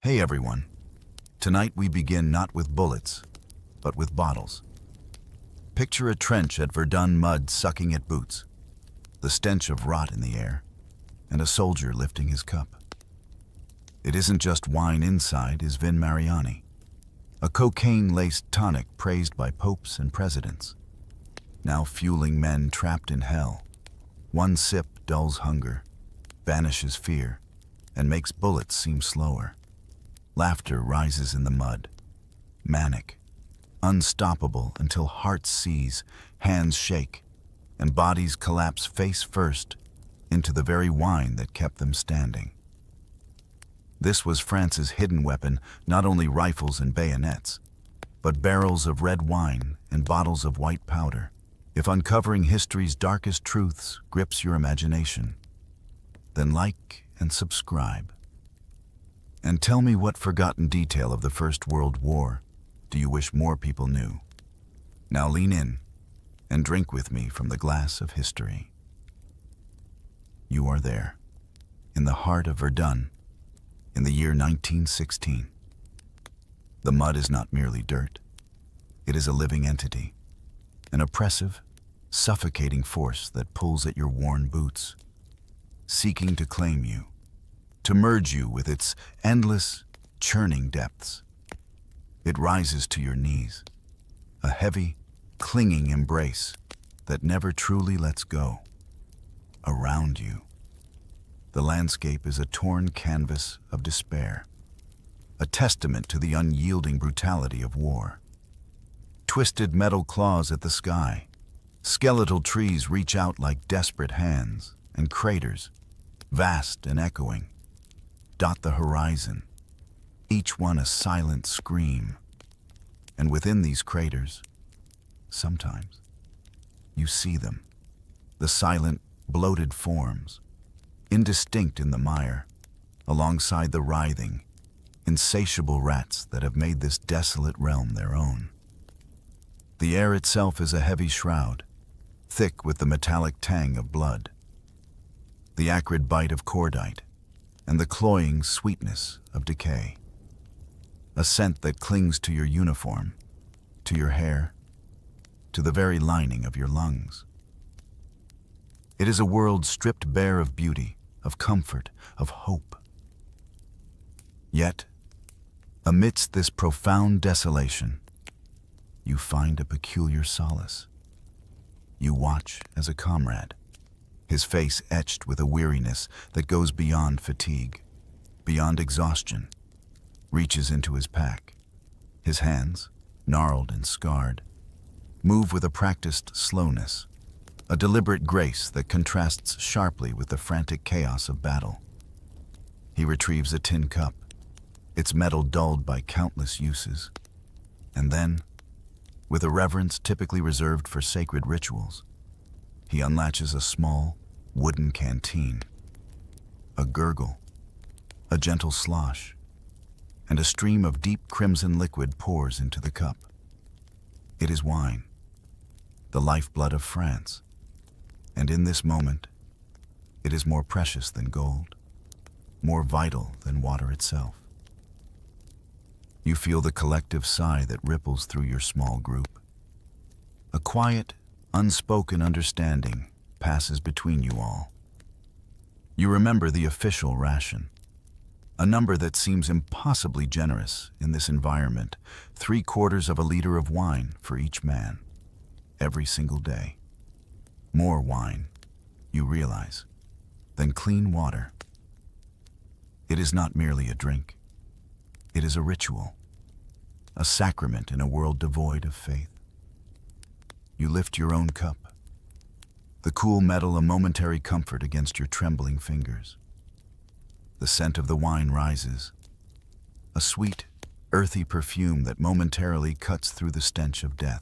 Hey everyone. Tonight we begin not with bullets, but with bottles. Picture a trench at Verdun mud sucking at boots, the stench of rot in the air, and a soldier lifting his cup. It isn't just wine inside is Vin Mariani, a cocaine-laced tonic praised by popes and presidents, now fueling men trapped in hell. One sip dulls hunger, banishes fear, and makes bullets seem slower. Laughter rises in the mud, manic, unstoppable until hearts seize, hands shake, and bodies collapse face first into the very wine that kept them standing. This was France's hidden weapon, not only rifles and bayonets, but barrels of red wine and bottles of white powder. If uncovering history's darkest truths grips your imagination, then like and subscribe. And tell me, what forgotten detail of the First World War do you wish more people knew? Now lean in and drink with me from the glass of history. You are there, in the heart of Verdun, in the year 1916. The mud is not merely dirt. It is a living entity, an oppressive, suffocating force that pulls at your worn boots, seeking to claim you, to merge you with its endless, churning depths. It rises to your knees, a heavy, clinging embrace that never truly lets go. Around you, the landscape is a torn canvas of despair, a testament to the unyielding brutality of war. Twisted metal claws at the sky, skeletal trees reach out like desperate hands, and craters, vast and echoing, dot the horizon, each one a silent scream. And within these craters, sometimes, you see them, the silent, bloated forms, indistinct in the mire, alongside the writhing, insatiable rats that have made this desolate realm their own. The air itself is a heavy shroud, thick with the metallic tang of blood, the acrid bite of cordite, and the cloying sweetness of decay. A scent that clings to your uniform, to your hair, to the very lining of your lungs. It is a world stripped bare of beauty, of comfort, of hope. Yet, amidst this profound desolation, you find a peculiar solace. You watch as a comrade, his face etched with a weariness that goes beyond fatigue, beyond exhaustion, reaches into his pack. His hands, gnarled and scarred, move with a practiced slowness, a deliberate grace that contrasts sharply with the frantic chaos of battle. He retrieves a tin cup, its metal dulled by countless uses, and then, with a reverence typically reserved for sacred rituals, he unlatches a small, wooden canteen. A gurgle, a gentle slosh, and a stream of deep crimson liquid pours into the cup. It is wine, the lifeblood of France, and in this moment, it is more precious than gold, more vital than water itself. You feel the collective sigh that ripples through your small group. A quiet, unspoken understanding passes between you all. You remember the official ration, a number that seems impossibly generous in this environment, 3/4 of a liter of wine for each man, every single day. More wine, you realize, than clean water. It is not merely a drink. It is a ritual, a sacrament in a world devoid of faith. You lift your own cup, the cool metal a momentary comfort against your trembling fingers. The scent of the wine rises, a sweet, earthy perfume that momentarily cuts through the stench of death.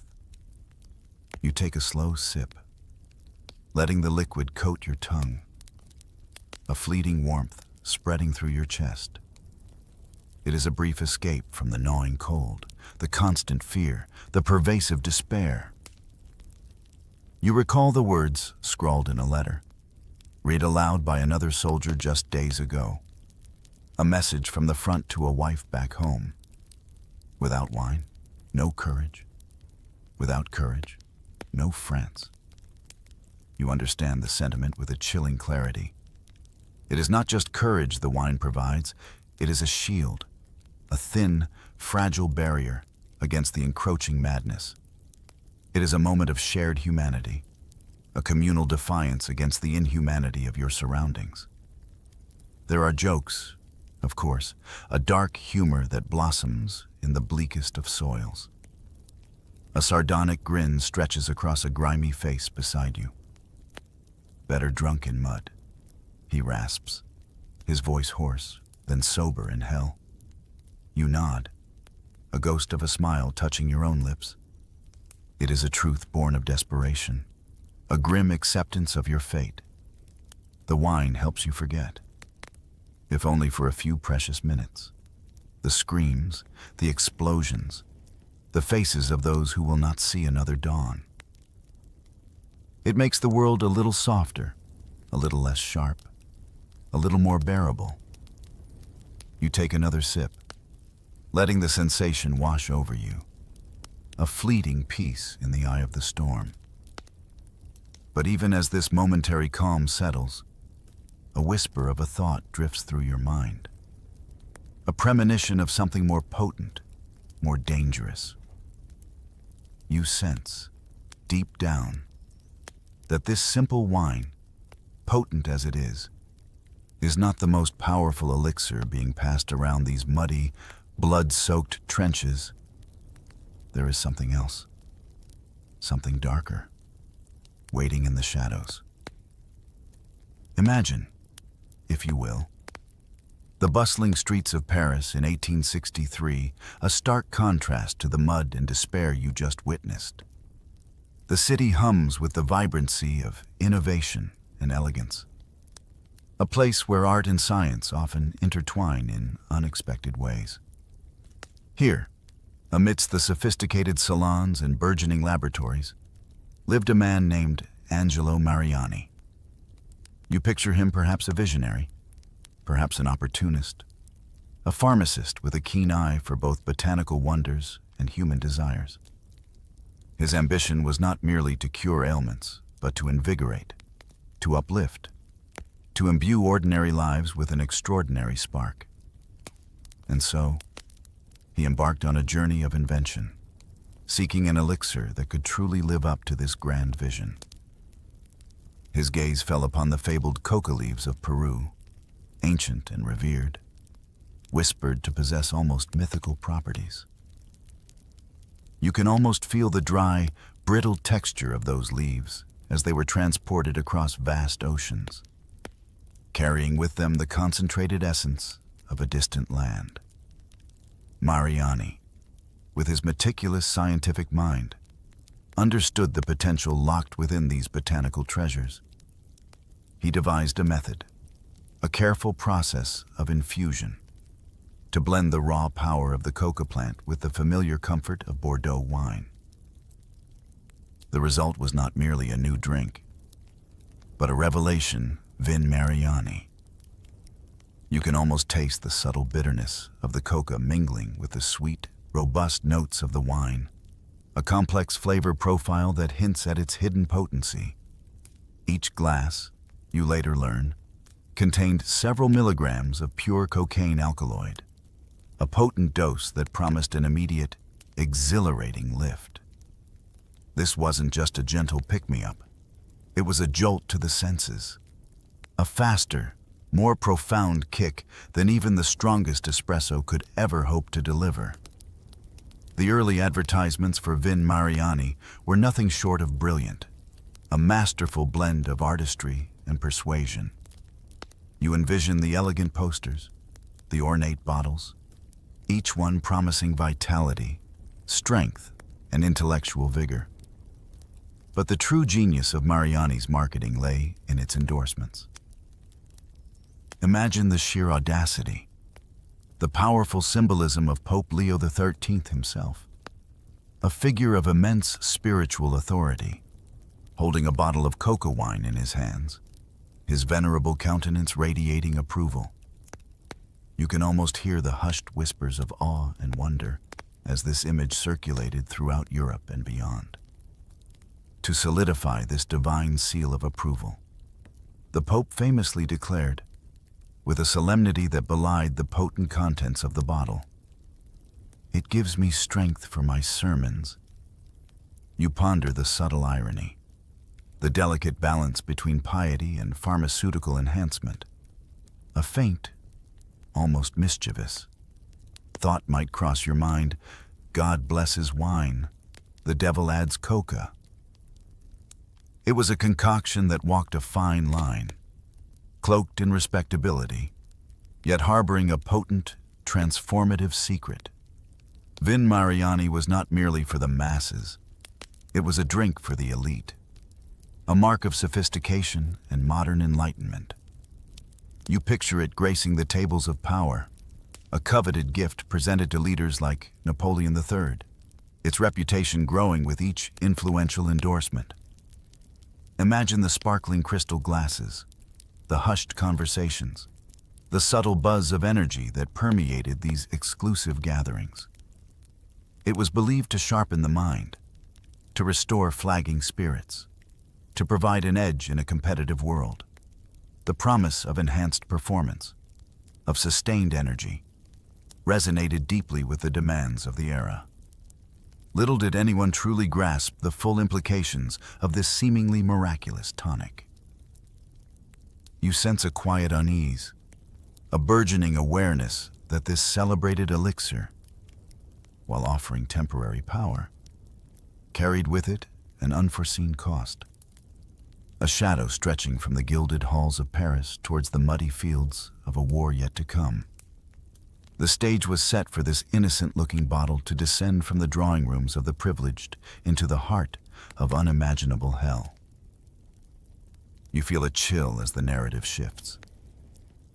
You take a slow sip, letting the liquid coat your tongue, a fleeting warmth spreading through your chest. It is a brief escape from the gnawing cold, the constant fear, the pervasive despair. You recall the words scrawled in a letter, read aloud by another soldier just days ago. a message from the front to a wife back home. Without wine, no courage. Without courage, no France. You understand the sentiment with a chilling clarity. It is not just courage the wine provides, it is a shield, a thin, fragile barrier against the encroaching madness. It is a moment of shared humanity, a communal defiance against the inhumanity of your surroundings. There are jokes, of course, a dark humor that blossoms in the bleakest of soils. A sardonic grin stretches across a grimy face beside you. Better drunk in mud, he rasps, his voice hoarse, then sober in hell. You nod, a ghost of a smile touching your own lips. It is a truth born of desperation, a grim acceptance of your fate. The wine helps you forget, if only for a few precious minutes. The screams, the explosions, the faces of those who will not see another dawn. It makes the world a little softer, a little less sharp, a little more bearable. You take another sip, letting the sensation wash over you, a fleeting peace in the eye of the storm. But even as this momentary calm settles, a whisper of a thought drifts through your mind, a premonition of something more potent, more dangerous. You sense, deep down, that this simple wine, potent as it is not the most powerful elixir being passed around these muddy, blood-soaked trenches. There is something else, something darker, waiting in the shadows. Imagine, if you will, the bustling streets of Paris in 1863, a stark contrast to the mud and despair you just witnessed. The city hums with the vibrancy of innovation and elegance. A place where art and science often intertwine in unexpected ways. Here, amidst the sophisticated salons and burgeoning laboratories, lived a man named Angelo Mariani. You picture him perhaps a visionary, perhaps an opportunist, a pharmacist with a keen eye for both botanical wonders and human desires. His ambition was not merely to cure ailments, but to invigorate, to uplift, to imbue ordinary lives with an extraordinary spark. And so, he embarked on a journey of invention, seeking an elixir that could truly live up to this grand vision. His gaze fell upon the fabled coca leaves of Peru, ancient and revered, whispered to possess almost mythical properties. You can almost feel the dry, brittle texture of those leaves as they were transported across vast oceans, carrying with them the concentrated essence of a distant land. Mariani, with his meticulous scientific mind, understood the potential locked within these botanical treasures. He devised a method, a careful process of infusion, to blend the raw power of the coca plant with the familiar comfort of Bordeaux wine. The result was not merely a new drink, but a revelation Vin Mariani. You can almost taste the subtle bitterness of the coca mingling with the sweet, robust notes of the wine, a complex flavor profile that hints at its hidden potency. Each glass, you later learn, contained several milligrams of pure cocaine alkaloid, a potent dose that promised an immediate, exhilarating lift. This wasn't just a gentle pick-me-up. It was a jolt to the senses, a faster, more profound kick than even the strongest espresso could ever hope to deliver. The early advertisements for Vin Mariani were nothing short of brilliant, a masterful blend of artistry and persuasion. You envision the elegant posters, the ornate bottles, each one promising vitality, strength, and intellectual vigor. But the true genius of Mariani's marketing lay in its endorsements. Imagine the sheer audacity, the powerful symbolism of Pope Leo XIII himself, a figure of immense spiritual authority, holding a bottle of coca wine in his hands, his venerable countenance radiating approval. You can almost hear the hushed whispers of awe and wonder as this image circulated throughout Europe and beyond. To solidify this divine seal of approval, the Pope famously declared, with a solemnity that belied the potent contents of the bottle, "It gives me strength for my sermons." You ponder the subtle irony, the delicate balance between piety and pharmaceutical enhancement. A faint, almost mischievous, thought might cross your mind: God blesses wine, the devil adds coca. It was a concoction that walked a fine line, cloaked in respectability, yet harboring a potent, transformative secret. Vin Mariani was not merely for the masses. It was a drink for the elite, a mark of sophistication and modern enlightenment. You picture it gracing the tables of power, a coveted gift presented to leaders like Napoleon III, its reputation growing with each influential endorsement. Imagine the sparkling crystal glasses, the hushed conversations, the subtle buzz of energy that permeated these exclusive gatherings. It was believed to sharpen the mind, to restore flagging spirits, to provide an edge in a competitive world. The promise of enhanced performance, of sustained energy, resonated deeply with the demands of the era. Little did anyone truly grasp the full implications of this seemingly miraculous tonic. You sense a quiet unease, a burgeoning awareness that this celebrated elixir, while offering temporary power, carried with it an unforeseen cost. A shadow stretching from the gilded halls of Paris towards the muddy fields of a war yet to come. The stage was set for this innocent-looking bottle to descend from the drawing rooms of the privileged into the heart of unimaginable hell. You feel a chill as the narrative shifts.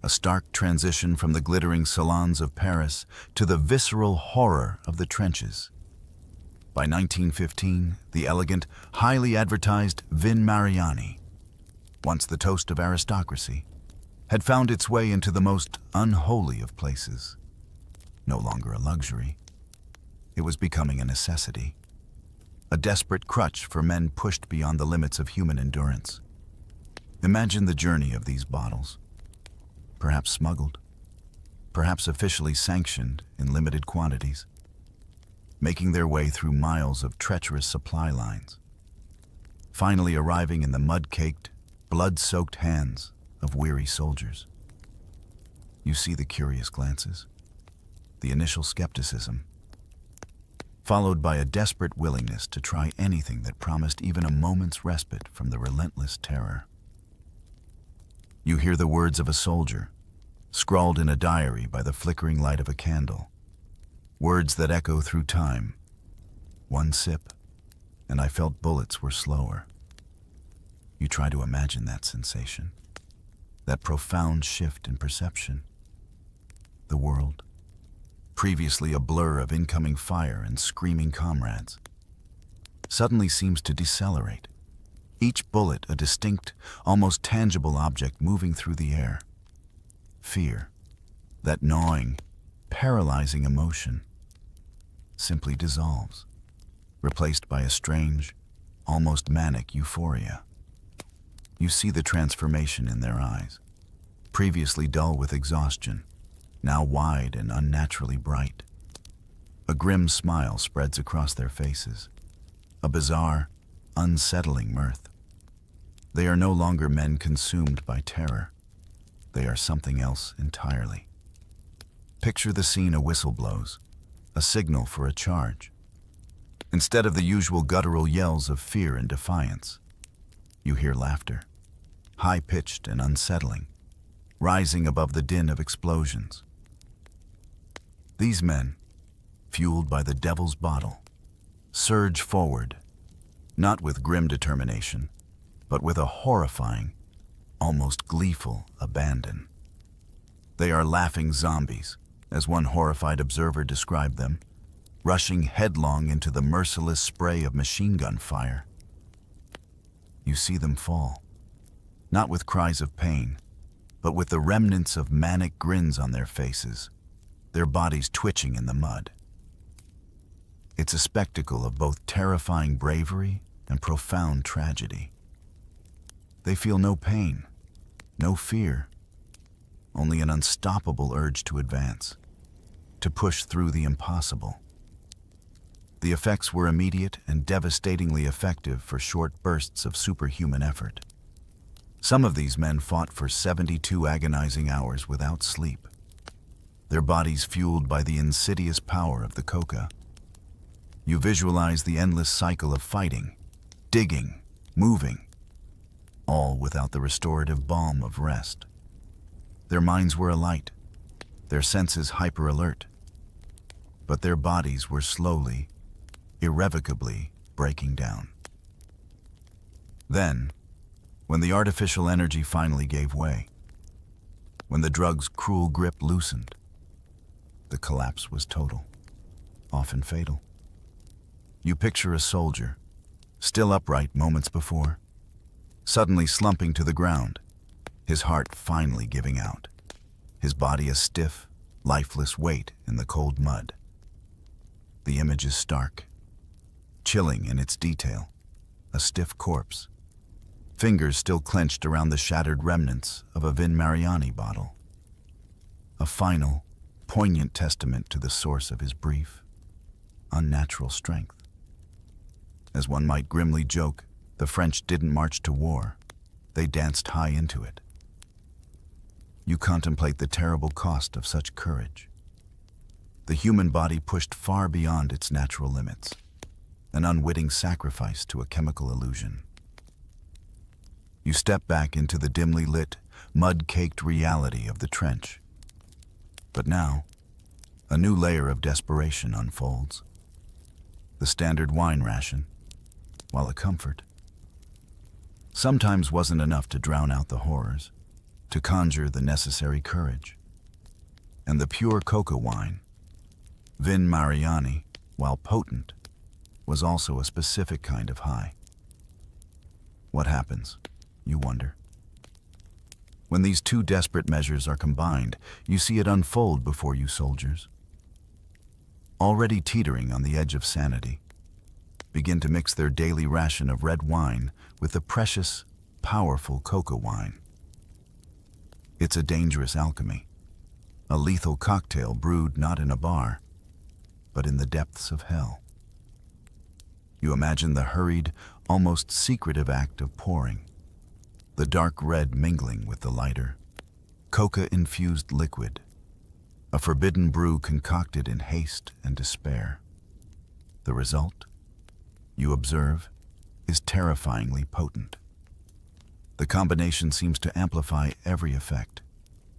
A stark transition from the glittering salons of Paris to the visceral horror of the trenches. By 1915, the elegant, highly advertised Vin Mariani, once the toast of aristocracy, had found its way into the most unholy of places. No longer a luxury, it was becoming a necessity, a desperate crutch for men pushed beyond the limits of human endurance. Imagine the journey of these bottles, perhaps smuggled, perhaps officially sanctioned in limited quantities, making their way through miles of treacherous supply lines, finally arriving in the mud-caked, blood-soaked hands of weary soldiers. You see the curious glances, the initial skepticism, followed by a desperate willingness to try anything that promised even a moment's respite from the relentless terror. You hear the words of a soldier, scrawled in a diary by the flickering light of a candle, words that echo through time. One sip, and I felt bullets were slower. You try to imagine that sensation, that profound shift in perception. The world, previously a blur of incoming fire and screaming comrades, suddenly seems to decelerate, each bullet a distinct, almost tangible object moving through the air. Fear, that gnawing, paralyzing emotion, simply dissolves, replaced by a strange, almost manic euphoria. You see the transformation in their eyes, previously dull with exhaustion, now wide and unnaturally bright. A grim smile spreads across their faces, a bizarre, unsettling mirth. They are no longer men consumed by terror. They are something else entirely. Picture the scene: a whistle blows, a signal for a charge. Instead of the usual guttural yells of fear and defiance, you hear laughter, high-pitched and unsettling, rising above the din of explosions. These men, fueled by the devil's bottle, surge forward, not with grim determination, but with a horrifying, almost gleeful abandon. They are laughing zombies, as one horrified observer described them, rushing headlong into the merciless spray of machine gun fire. You see them fall, not with cries of pain, but with the remnants of manic grins on their faces, their bodies twitching in the mud. It's a spectacle of both terrifying bravery and profound tragedy. They feel no pain, no fear, only an unstoppable urge to advance, to push through the impossible. The effects were immediate and devastatingly effective for short bursts of superhuman effort. Some of these men fought for 72 agonizing hours without sleep, their bodies fueled by the insidious power of the coca. You visualize the endless cycle of fighting, digging, moving, all without the restorative balm of rest. Their minds were alight, their senses hyper-alert, but their bodies were slowly, irrevocably breaking down. Then, when the artificial energy finally gave way, when the drug's cruel grip loosened, the collapse was total, often fatal. You picture a soldier, still upright moments before, suddenly slumping to the ground, his heart finally giving out, his body a stiff, lifeless weight in the cold mud. The image is stark, chilling in its detail, a stiff corpse, fingers still clenched around the shattered remnants of a Vin Mariani bottle. A final, poignant testament to the source of his brief, unnatural strength. As one might grimly joke, the French didn't march to war, they danced high into it. You contemplate the terrible cost of such courage. The human body pushed far beyond its natural limits, an unwitting sacrifice to a chemical illusion. You step back into the dimly lit, mud-caked reality of the trench. But now, a new layer of desperation unfolds. The standard wine ration, while a comfort, sometimes wasn't enough to drown out the horrors, to conjure the necessary courage. And the pure coca wine, Vin Mariani, while potent, was also a specific kind of high. What happens, you wonder? When these two desperate measures are combined, you see it unfold before you soldiers. Already teetering on the edge of sanity, begin to mix their daily ration of red wine with the precious, powerful coca wine. It's a dangerous alchemy, a lethal cocktail brewed not in a bar, but in the depths of hell. You imagine the hurried, almost secretive act of pouring, the dark red mingling with the lighter, coca-infused liquid, a forbidden brew concocted in haste and despair. The result, you observe, is terrifyingly potent. The combination seems to amplify every effect,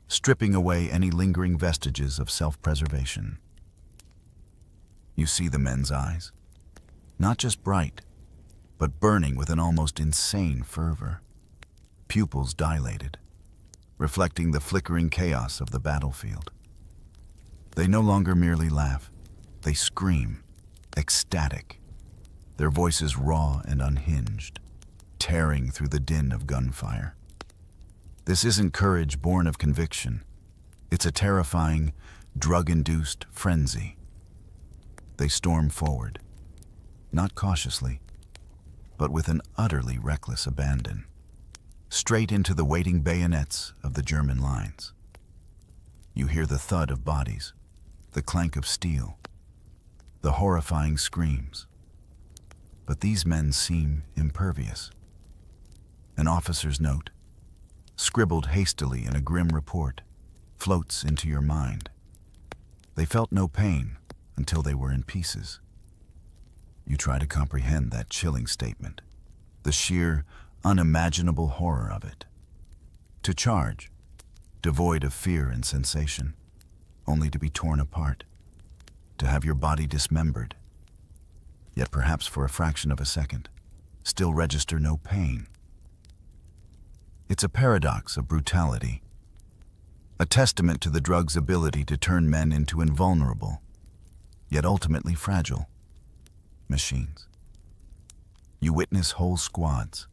stripping away any lingering vestiges of self-preservation. You see the men's eyes, not just bright, but burning with an almost insane fervor, pupils dilated, reflecting the flickering chaos of the battlefield. They no longer merely laugh, they scream, ecstatic, their voices raw and unhinged, tearing through the din of gunfire. This isn't courage born of conviction. It's a terrifying, drug-induced frenzy. They storm forward, not cautiously, but with an utterly reckless abandon, straight into the waiting bayonets of the German lines. You hear the thud of bodies, the clank of steel, the horrifying screams. But these men seem impervious. An officer's note, scribbled hastily in a grim report, floats into your mind. They felt no pain until they were in pieces. You try to comprehend that chilling statement, the sheer, unimaginable horror of it. To charge, devoid of fear and sensation, only to be torn apart, to have your body dismembered, yet perhaps for a fraction of a second, still register no pain. It's a paradox of brutality, a testament to the drug's ability to turn men into invulnerable, yet ultimately fragile, machines. You witness whole squads,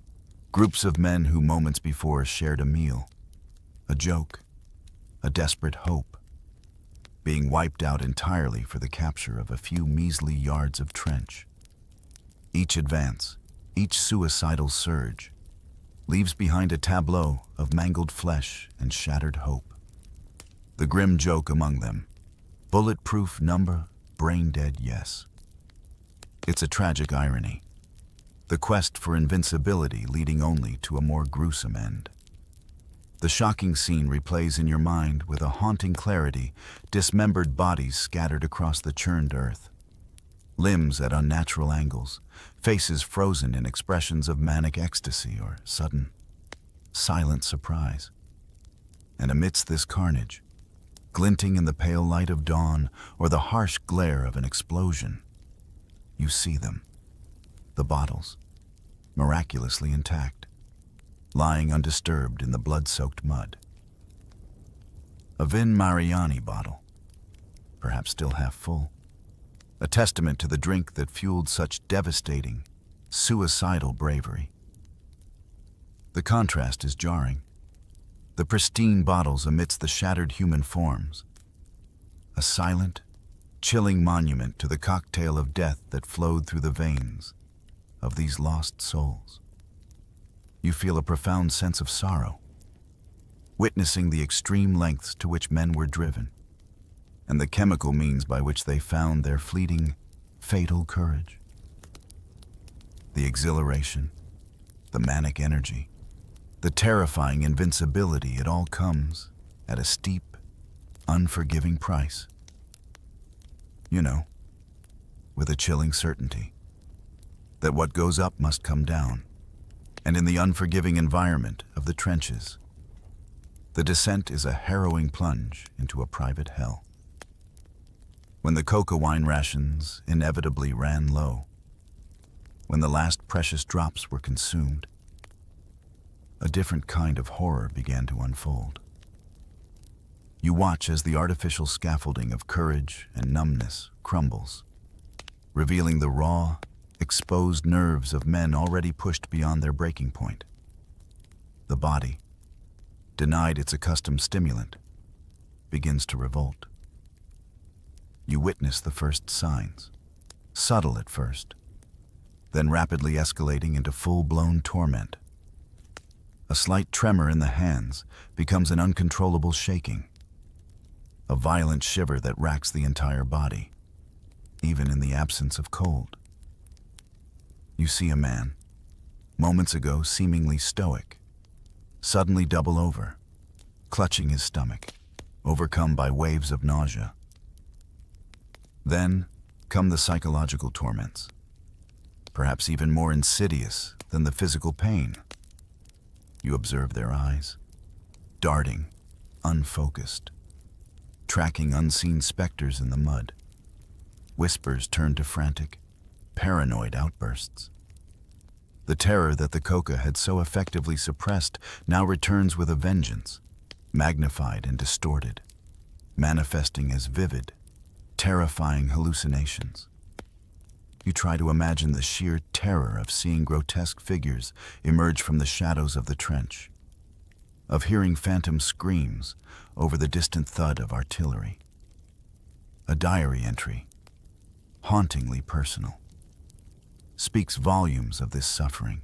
groups of men who moments before shared a meal, A joke, a desperate hope, being wiped out entirely for the capture of a few measly yards of trench. Each advance, each suicidal surge, leaves behind a tableau of mangled flesh and shattered hope. The grim joke among them, bulletproof number, brain dead yes. It's a tragic irony, the quest for invincibility leading only to a more gruesome end. The shocking scene replays in your mind with a haunting clarity, dismembered bodies scattered across the churned earth. Limbs at unnatural angles, faces frozen in expressions of manic ecstasy or sudden, silent surprise. And amidst this carnage, glinting in the pale light of dawn or the harsh glare of an explosion, you see them, the bottles, miraculously intact, lying undisturbed in the blood-soaked mud. A Vin Mariani bottle, perhaps still half full, a testament to the drink that fueled such devastating, suicidal bravery. The contrast is jarring. The pristine bottles amidst the shattered human forms, a silent, chilling monument to the cocktail of death that flowed through the veins of these lost souls. You feel a profound sense of sorrow, witnessing the extreme lengths to which men were driven, and the chemical means by which they found their fleeting, fatal courage. The exhilaration, the manic energy, the terrifying invincibility, it all comes at a steep, unforgiving price. You know, with a chilling certainty that what goes up must come down, and in the unforgiving environment of the trenches, the descent is a harrowing plunge into a private hell. When the coca wine rations inevitably ran low, when the last precious drops were consumed, a different kind of horror began to unfold. You watch as the artificial scaffolding of courage and numbness crumbles, revealing the raw, exposed nerves of men already pushed beyond their breaking point. The body, denied its accustomed stimulant, begins to revolt. You witness the first signs, subtle at first, then rapidly escalating into full-blown torment. A slight tremor in the hands becomes an uncontrollable shaking, a violent shiver that racks the entire body, even in the absence of cold. You see a man, moments ago seemingly stoic, suddenly double over, clutching his stomach, overcome by waves of nausea. Then come the psychological torments, perhaps even more insidious than the physical pain. You observe their eyes, darting, unfocused, tracking unseen specters in the mud. Whispers turn to frantic, paranoid outbursts. The terror that the coca had so effectively suppressed now returns with a vengeance, magnified and distorted, manifesting as vivid, terrifying hallucinations. You try to imagine the sheer terror of seeing grotesque figures emerge from the shadows of the trench, of hearing phantom screams over the distant thud of artillery. A diary entry, hauntingly personal, speaks volumes of this suffering.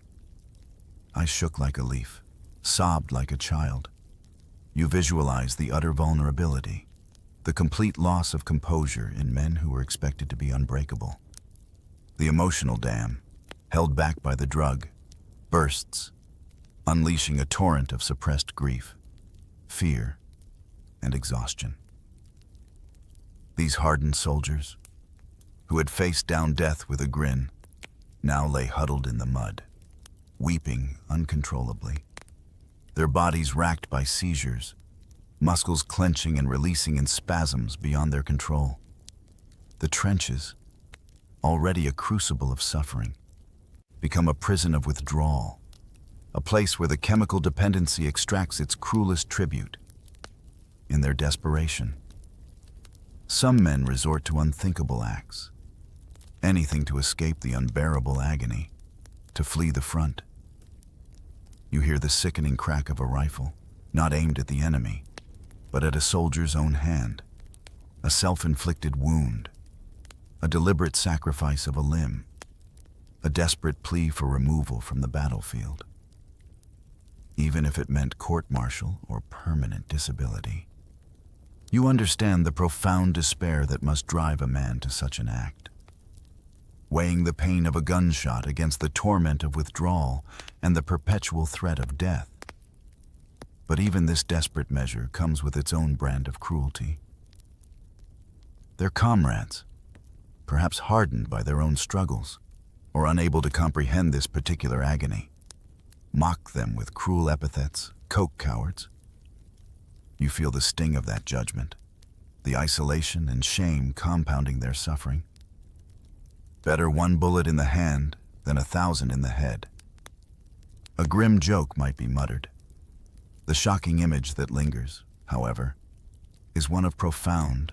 I shook like a leaf, sobbed like a child. You visualize the utter vulnerability, the complete loss of composure in men who were expected to be unbreakable. The emotional dam, held back by the drug, bursts, unleashing a torrent of suppressed grief, fear, and exhaustion. These hardened soldiers, who had faced down death with a grin, now lay huddled in the mud, weeping uncontrollably, their bodies racked by seizures, muscles clenching and releasing in spasms beyond their control. The trenches, already a crucible of suffering, become a prison of withdrawal, a place where the chemical dependency extracts its cruelest tribute. In their desperation, some men resort to unthinkable acts, anything to escape the unbearable agony, to flee the front. You hear the sickening crack of a rifle, not aimed at the enemy, but at a soldier's own hand, a self-inflicted wound, a deliberate sacrifice of a limb, a desperate plea for removal from the battlefield, even if it meant court-martial or permanent disability. You understand the profound despair that must drive a man to such an act, weighing the pain of a gunshot against the torment of withdrawal and the perpetual threat of death. But even this desperate measure comes with its own brand of cruelty. Their comrades, perhaps hardened by their own struggles, or unable to comprehend this particular agony, mock them with cruel epithets, "coke cowards." You feel the sting of that judgment, the isolation and shame compounding their suffering. Better one bullet in the hand than 1,000 in the head. A grim joke might be muttered. The shocking image that lingers, however, is one of profound,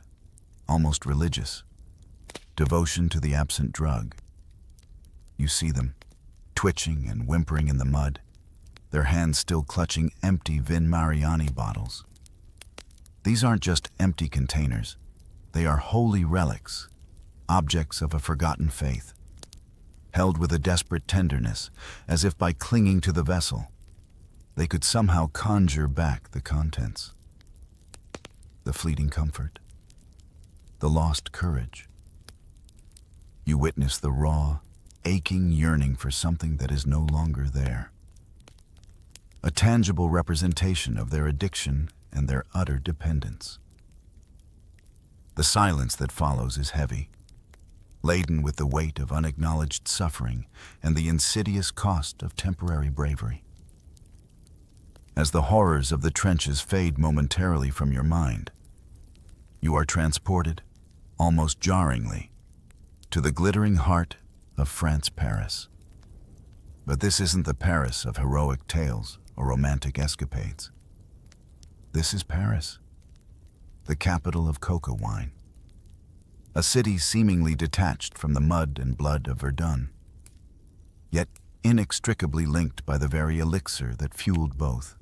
almost religious, devotion to the absent drug. You see them, twitching and whimpering in the mud, their hands still clutching empty Vin Mariani bottles. These aren't just empty containers. They are holy relics, objects of a forgotten faith, held with a desperate tenderness, as if by clinging to the vessel, they could somehow conjure back the contents. The fleeting comfort, the lost courage. You witness the raw, aching yearning for something that is no longer there. A tangible representation of their addiction and their utter dependence. The silence that follows is heavy, laden with the weight of unacknowledged suffering and the insidious cost of temporary bravery. As the horrors of the trenches fade momentarily from your mind, you are transported, almost jarringly, to the glittering heart of France Paris. But this isn't the Paris of heroic tales or romantic escapades. This is Paris, the capital of coca wine, a city seemingly detached from the mud and blood of Verdun, yet inextricably linked by the very elixir that fueled both.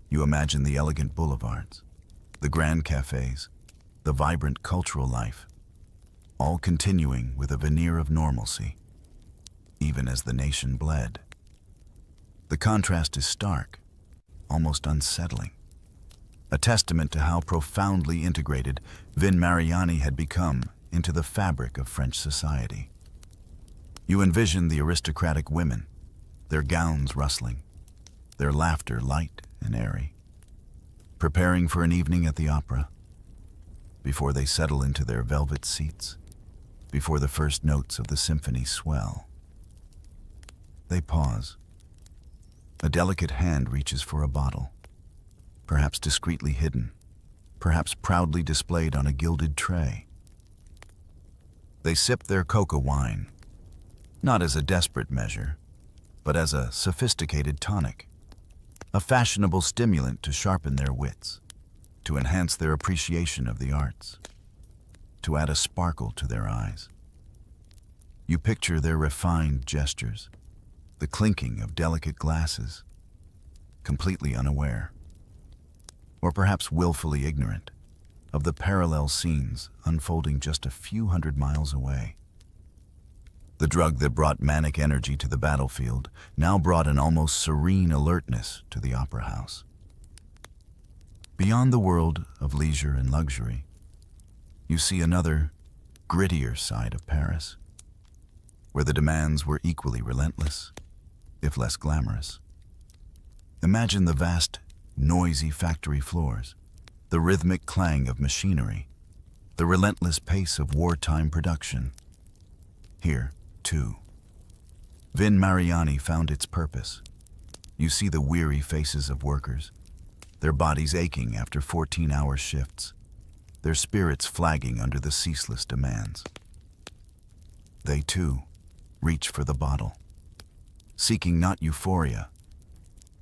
You imagine the elegant boulevards, the grand cafes, the vibrant cultural life, all continuing with a veneer of normalcy, even as the nation bled. The contrast is stark, almost unsettling, a testament to how profoundly integrated Vin Mariani had become into the fabric of French society. You envision the aristocratic women, their gowns rustling, their laughter light and airy, preparing for an evening at the opera, before they settle into their velvet seats, before the first notes of the symphony swell. They pause. A delicate hand reaches for a bottle, perhaps discreetly hidden, perhaps proudly displayed on a gilded tray. They sip their coca wine, not as a desperate measure, but as a sophisticated tonic, a fashionable stimulant to sharpen their wits, to enhance their appreciation of the arts, to add a sparkle to their eyes. You picture their refined gestures, the clinking of delicate glasses, completely unaware, or perhaps willfully ignorant, of the parallel scenes unfolding just a few hundred miles away. The drug that brought manic energy to the battlefield now brought an almost serene alertness to the opera house. Beyond the world of leisure and luxury, you see another, grittier side of Paris, where the demands were equally relentless, if less glamorous. Imagine the vast, noisy factory floors, the rhythmic clang of machinery, the relentless pace of wartime production. Here, too, Vin Mariani found its purpose. You see the weary faces of workers, their bodies aching after 14-hour shifts, their spirits flagging under the ceaseless demands. They, too, reach for the bottle, seeking not euphoria,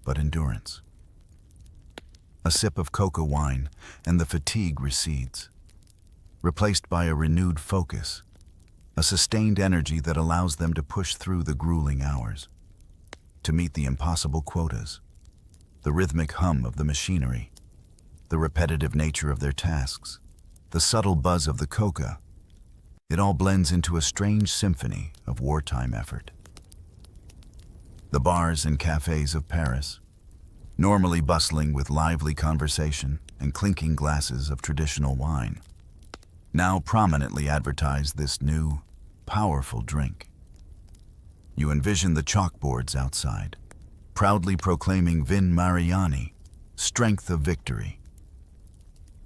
but endurance. A sip of coca wine, and the fatigue recedes, replaced by a renewed focus, a sustained energy that allows them to push through the grueling hours, to meet the impossible quotas, the rhythmic hum of the machinery, the repetitive nature of their tasks, the subtle buzz of the coca, it all blends into a strange symphony of wartime effort. The bars and cafes of Paris, normally bustling with lively conversation and clinking glasses of traditional wine, now prominently advertise this new, powerful drink. You envision the chalkboards outside, proudly proclaiming Vin Mariani, strength of victory.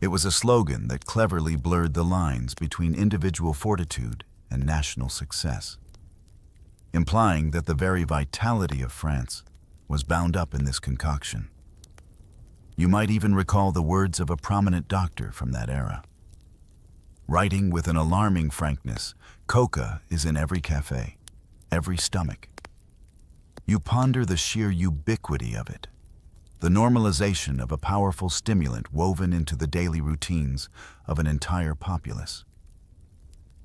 It was a slogan that cleverly blurred the lines between individual fortitude and national success, implying that the very vitality of France was bound up in this concoction. You might even recall the words of a prominent doctor from that era. Writing with an alarming frankness, coca is in every cafe, every stomach. You ponder the sheer ubiquity of it, the normalization of a powerful stimulant woven into the daily routines of an entire populace.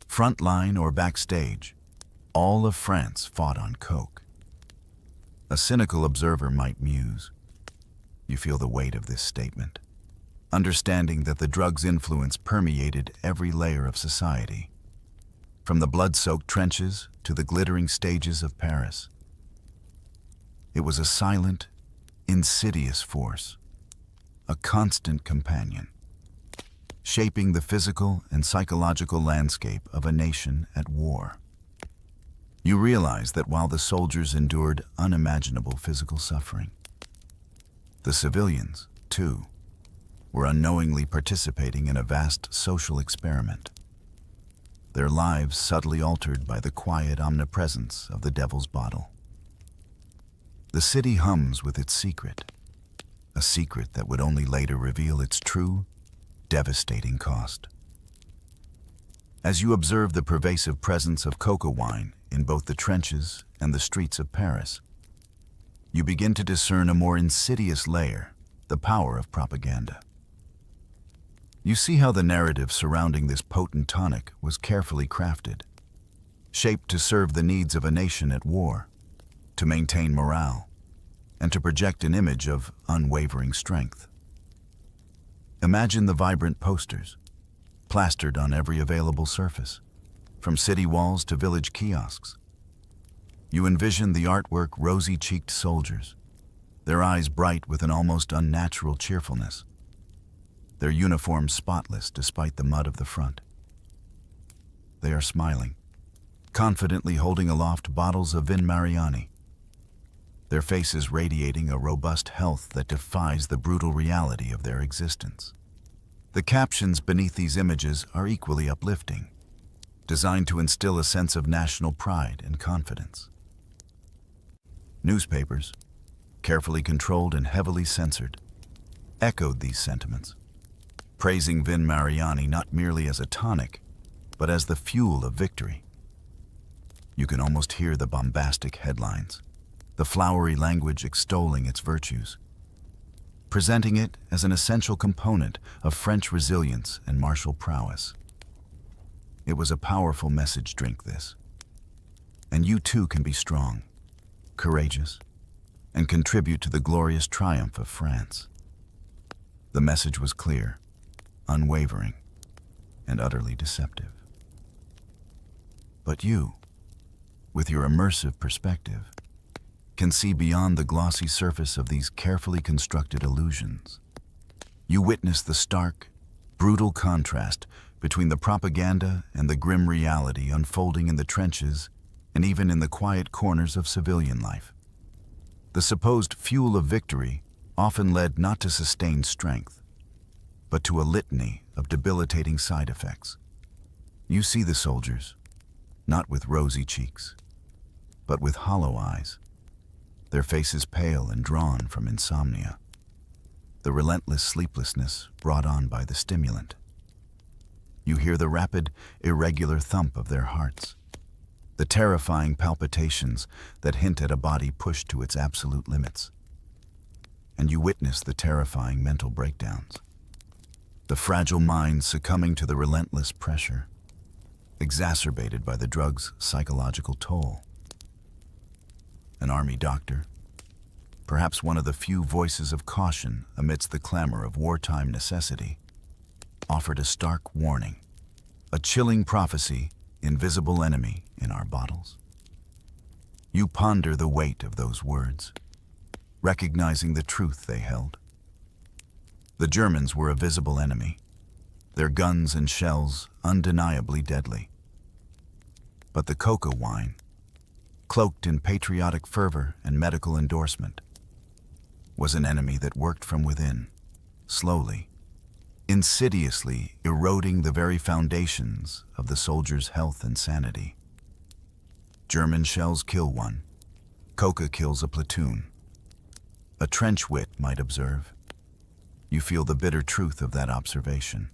Frontline or backstage, all of France fought on coke. A cynical observer might muse, you feel the weight of this statement, understanding that the drug's influence permeated every layer of society, from the blood-soaked trenches to the glittering stages of Paris. It was a silent, insidious force, a constant companion, shaping the physical and psychological landscape of a nation at war. You realize that while the soldiers endured unimaginable physical suffering, the civilians, too, were unknowingly participating in a vast social experiment, their lives subtly altered by the quiet omnipresence of the devil's bottle. The city hums with its secret, a secret that would only later reveal its true, devastating cost. As you observe the pervasive presence of coca wine in both the trenches and the streets of Paris, you begin to discern a more insidious layer, the power of propaganda. You see how the narrative surrounding this potent tonic was carefully crafted, shaped to serve the needs of a nation at war, to maintain morale, and to project an image of unwavering strength. Imagine the vibrant posters, plastered on every available surface, from city walls to village kiosks. You envision the artwork rosy-cheeked soldiers, their eyes bright with an almost unnatural cheerfulness, their uniforms spotless despite the mud of the front. They are smiling, confidently holding aloft bottles of Vin Mariani, their faces radiating a robust health that defies the brutal reality of their existence. The captions beneath these images are equally uplifting, designed to instill a sense of national pride and confidence. Newspapers, carefully controlled and heavily censored, echoed these sentiments, praising Vin Mariani not merely as a tonic, but as the fuel of victory. You can almost hear the bombastic headlines, the flowery language extolling its virtues, presenting it as an essential component of French resilience and martial prowess. It was a powerful message drink, this. And you too can be strong, courageous, and contribute to the glorious triumph of France. The message was clear, unwavering, and utterly deceptive. But you, with your immersive perspective, can see beyond the glossy surface of these carefully constructed illusions. You witness the stark, brutal contrast between the propaganda and the grim reality unfolding in the trenches and even in the quiet corners of civilian life. The supposed fuel of victory often led not to sustained strength, but to a litany of debilitating side effects. You see the soldiers, not with rosy cheeks, but with hollow eyes, their faces pale and drawn from insomnia, the relentless sleeplessness brought on by the stimulant. You hear the rapid, irregular thump of their hearts, the terrifying palpitations that hint at a body pushed to its absolute limits. And you witness the terrifying mental breakdowns, the fragile mind succumbing to the relentless pressure, exacerbated by the drug's psychological toll. An army doctor, perhaps one of the few voices of caution amidst the clamor of wartime necessity, offered a stark warning, a chilling prophecy, invisible enemy in our bottles. You ponder the weight of those words, recognizing the truth they held. The Germans were a visible enemy, their guns and shells undeniably deadly. But the coca wine, cloaked in patriotic fervor and medical endorsement, was an enemy that worked from within, slowly, insidiously eroding the very foundations of the soldier's health and sanity. German shells kill one, coca kills a platoon. A trench wit might observe. You feel the bitter truth of that observation,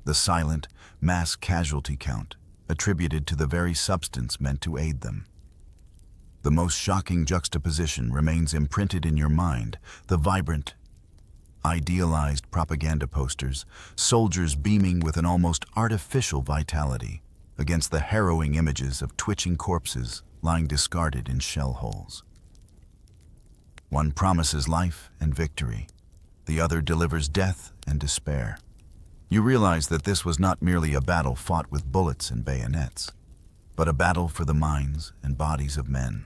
the silent mass casualty count attributed to the very substance meant to aid them. The most shocking juxtaposition remains imprinted in your mind, the vibrant, idealized propaganda posters, soldiers beaming with an almost artificial vitality against the harrowing images of twitching corpses lying discarded in shell holes. One promises life and victory, the other delivers death and despair. You realize that this was not merely a battle fought with bullets and bayonets, but a battle for the minds and bodies of men,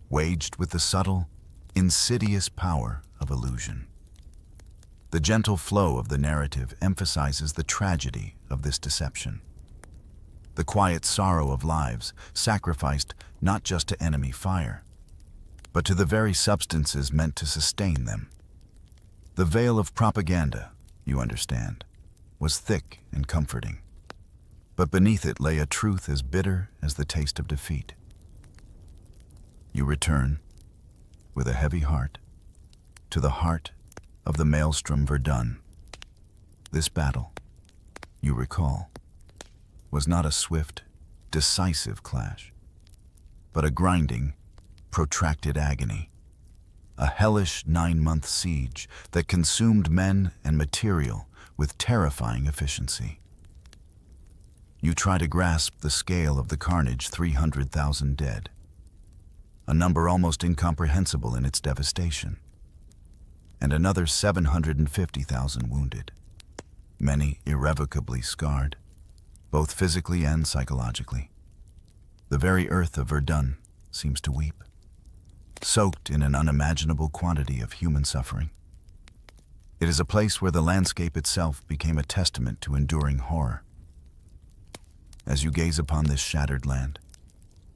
waged with the subtle, insidious power of illusion. The gentle flow of the narrative emphasizes the tragedy of this deception, the quiet sorrow of lives sacrificed not just to enemy fire, but to the very substances meant to sustain them. The veil of propaganda, you understand, was thick and comforting, but beneath it lay a truth as bitter as the taste of defeat. You return, with a heavy heart, to the heart of the maelstrom Verdun. This battle, you recall, was not a swift, decisive clash, but a grinding, protracted agony, a hellish 9-month siege that consumed men and material with terrifying efficiency. You try to grasp the scale of the carnage: 300,000 dead, a number almost incomprehensible in its devastation, and another 750,000 wounded, many irrevocably scarred, both physically and psychologically. The very earth of Verdun seems to weep, soaked in an unimaginable quantity of human suffering. It is a place where the landscape itself became a testament to enduring horror. As you gaze upon this shattered land,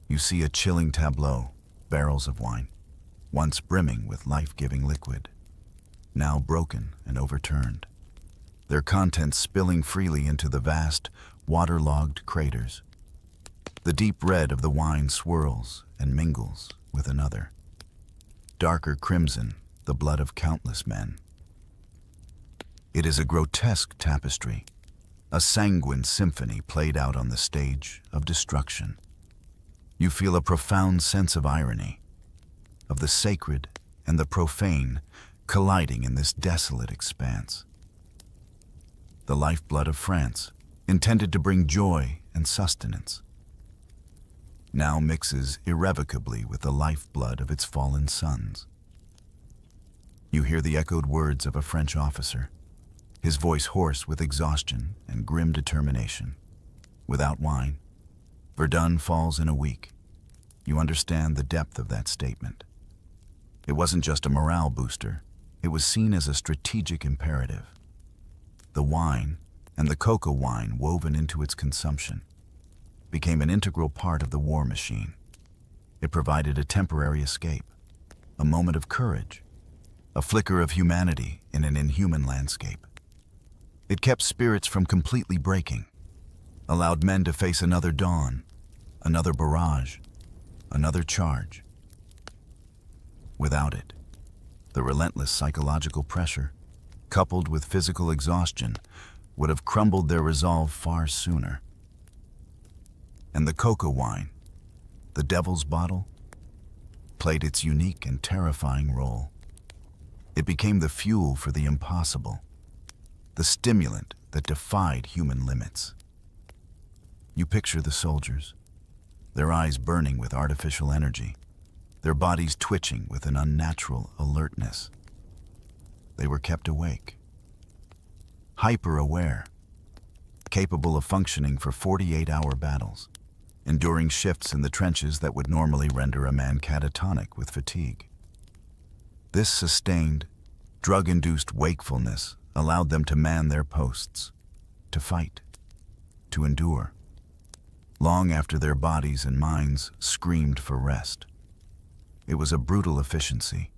you see a chilling tableau: barrels of wine, once brimming with life-giving liquid, now broken and overturned, their contents spilling freely into the vast, waterlogged craters. The deep red of the wine swirls and mingles with another, darker crimson, the blood of countless men. It is a grotesque tapestry, a sanguine symphony played out on the stage of destruction. You feel a profound sense of irony, of the sacred and the profane colliding in this desolate expanse. The lifeblood of France, intended to bring joy and sustenance, now mixes irrevocably with the lifeblood of its fallen sons. You hear the echoed words of a French officer, his voice hoarse with exhaustion and grim determination. Without wine, Verdun falls in a week. You understand the depth of that statement. It wasn't just a morale booster, it was seen as a strategic imperative. The wine, and the coca wine woven into its consumption, became an integral part of the war machine. It provided a temporary escape, a moment of courage, a flicker of humanity in an inhuman landscape. It kept spirits from completely breaking, allowed men to face another dawn, another barrage, another charge. Without it, the relentless psychological pressure, coupled with physical exhaustion, would have crumbled their resolve far sooner. And the coca wine, the devil's bottle, played its unique and terrifying role. It became the fuel for the impossible, the stimulant that defied human limits. You picture the soldiers, their eyes burning with artificial energy, their bodies twitching with an unnatural alertness. They were kept awake, hyper-aware, capable of functioning for 48-hour battles, enduring shifts in the trenches that would normally render a man catatonic with fatigue. This sustained, drug-induced wakefulness allowed them to man their posts, to fight, to endure, long after their bodies and minds screamed for rest. It was a brutal efficiency,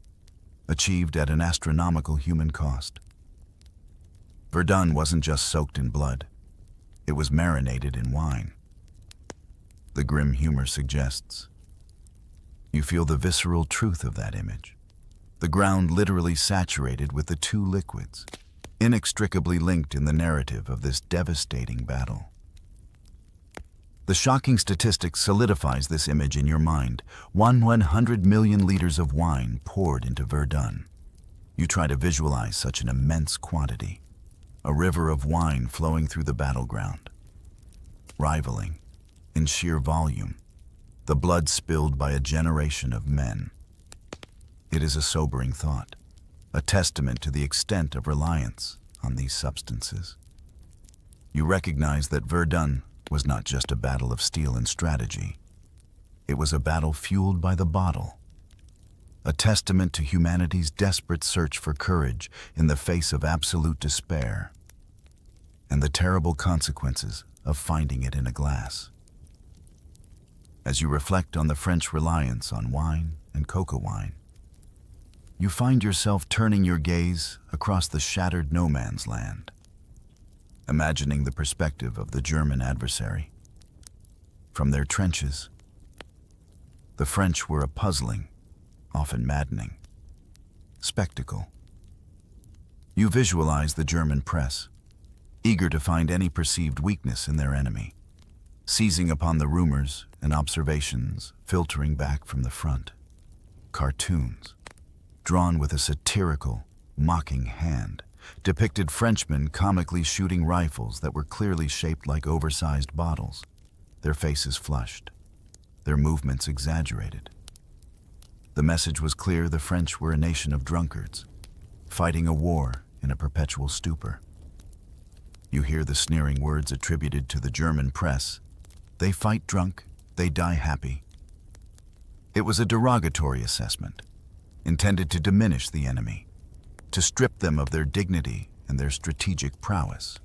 achieved at an astronomical human cost. Verdun wasn't just soaked in blood, it was marinated in wine. The grim humor suggests. You feel the visceral truth of that image. The ground literally saturated with the two liquids, inextricably linked in the narrative of this devastating battle. The shocking statistic solidifies this image in your mind. 100 million liters of wine poured into Verdun. You try to visualize such an immense quantity, a river of wine flowing through the battleground, rivaling, in sheer volume, the blood spilled by a generation of men. It is a sobering thought, a testament to the extent of reliance on these substances. You recognize that Verdun was not just a battle of steel and strategy. It was a battle fueled by the bottle, a testament to humanity's desperate search for courage in the face of absolute despair, and the terrible consequences of finding it in a glass. As you reflect on the French reliance on wine and coca wine, you find yourself turning your gaze across the shattered no man's land, imagining the perspective of the German adversary. From their trenches, the French were a puzzling, often maddening, spectacle. You visualize the German press, eager to find any perceived weakness in their enemy, seizing upon the rumors and observations filtering back from the front. Cartoons, drawn with a satirical, mocking hand, depicted Frenchmen comically shooting rifles that were clearly shaped like oversized bottles, their faces flushed, their movements exaggerated. The message was clear: the French were a nation of drunkards, fighting a war in a perpetual stupor. You hear the sneering words attributed to the German press: they fight drunk, they die happy. It was a derogatory assessment, intended to diminish the enemy, to strip them of their dignity and their strategic prowess.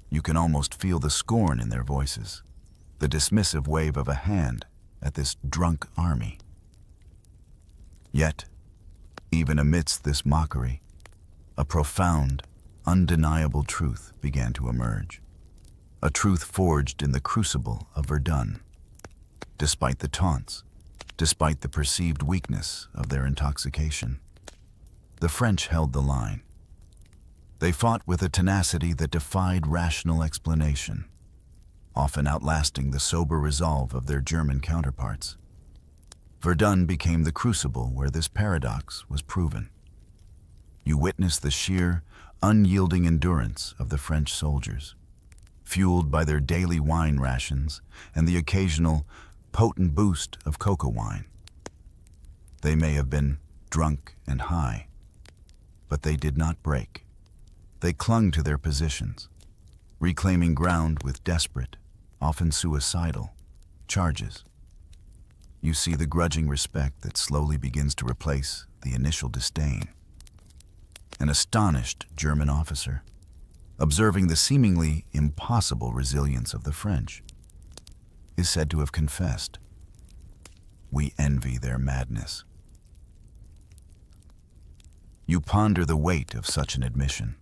You can almost feel the scorn in their voices, the dismissive wave of a hand at this drunk army. Yet, even amidst this mockery, a profound, undeniable truth began to emerge, a truth forged in the crucible of Verdun. Despite the taunts, despite the perceived weakness of their intoxication, the French held the line. They fought with a tenacity that defied rational explanation, often outlasting the sober resolve of their German counterparts. Verdun became the crucible where this paradox was proven. You witness the sheer, unyielding endurance of the French soldiers, fueled by their daily wine rations and the occasional, potent boost of coca wine. They may have been drunk and high, but they did not break. They clung to their positions, reclaiming ground with desperate, often suicidal, charges. You see the grudging respect that slowly begins to replace the initial disdain. An astonished German officer, observing the seemingly impossible resilience of the French, is said to have confessed, "We envy their madness." You ponder the weight of such an admission,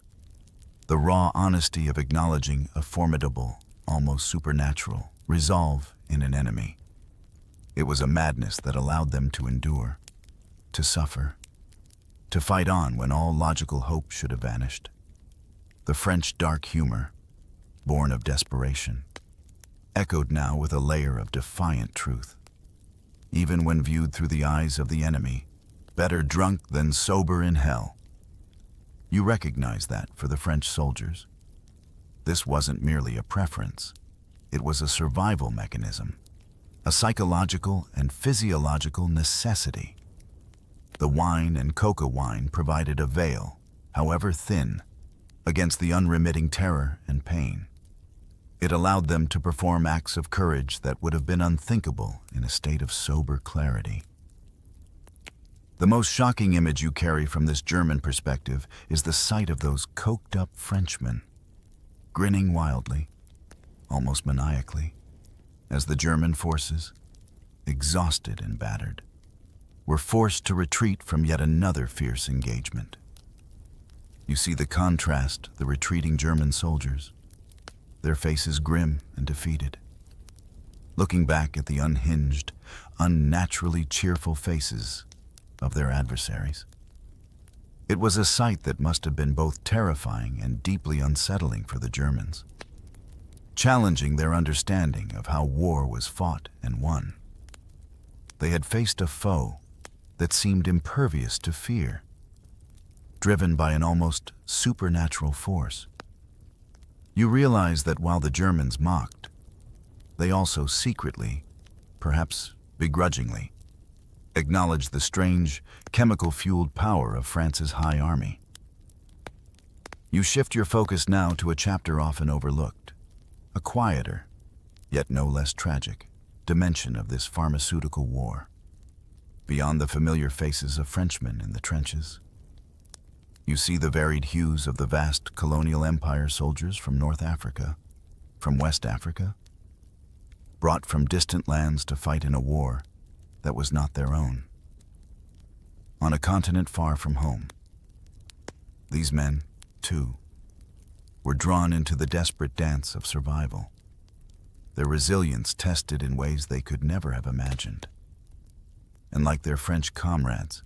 the raw honesty of acknowledging a formidable, almost supernatural, resolve in an enemy. It was a madness that allowed them to endure, to suffer, to fight on when all logical hope should have vanished. The French dark humor, born of desperation, echoed now with a layer of defiant truth. Even when viewed through the eyes of the enemy, better drunk than sober in hell. You recognize that for the French soldiers. This wasn't merely a preference, it was a survival mechanism. a psychological and physiological necessity. The wine and coca wine provided a veil, however thin, against the unremitting terror and pain. It allowed them to perform acts of courage that would have been unthinkable in a state of sober clarity. The most shocking image you carry from this German perspective is the sight of those coked-up Frenchmen, grinning wildly, almost maniacally, as the German forces, exhausted and battered, were forced to retreat from yet another fierce engagement. You see the contrast, the retreating German soldiers, their faces grim and defeated, looking back at the unhinged, unnaturally cheerful faces of their adversaries. It was a sight that must have been both terrifying and deeply unsettling for the Germans, challenging their understanding of how war was fought and won. They had faced a foe that seemed impervious to fear, driven by an almost supernatural force. You realize that while the Germans mocked, they also secretly, perhaps begrudgingly, acknowledged the strange, chemical-fueled power of France's high army. You shift your focus now to a chapter often overlooked, a quieter, yet no less tragic, dimension of this pharmaceutical war. Beyond the familiar faces of Frenchmen in the trenches, you see the varied hues of the vast colonial empire soldiers from North Africa, from West Africa, brought from distant lands to fight in a war that was not their own. On a continent far from home, these men, too, were drawn into the desperate dance of survival, their resilience tested in ways they could never have imagined. And like their French comrades,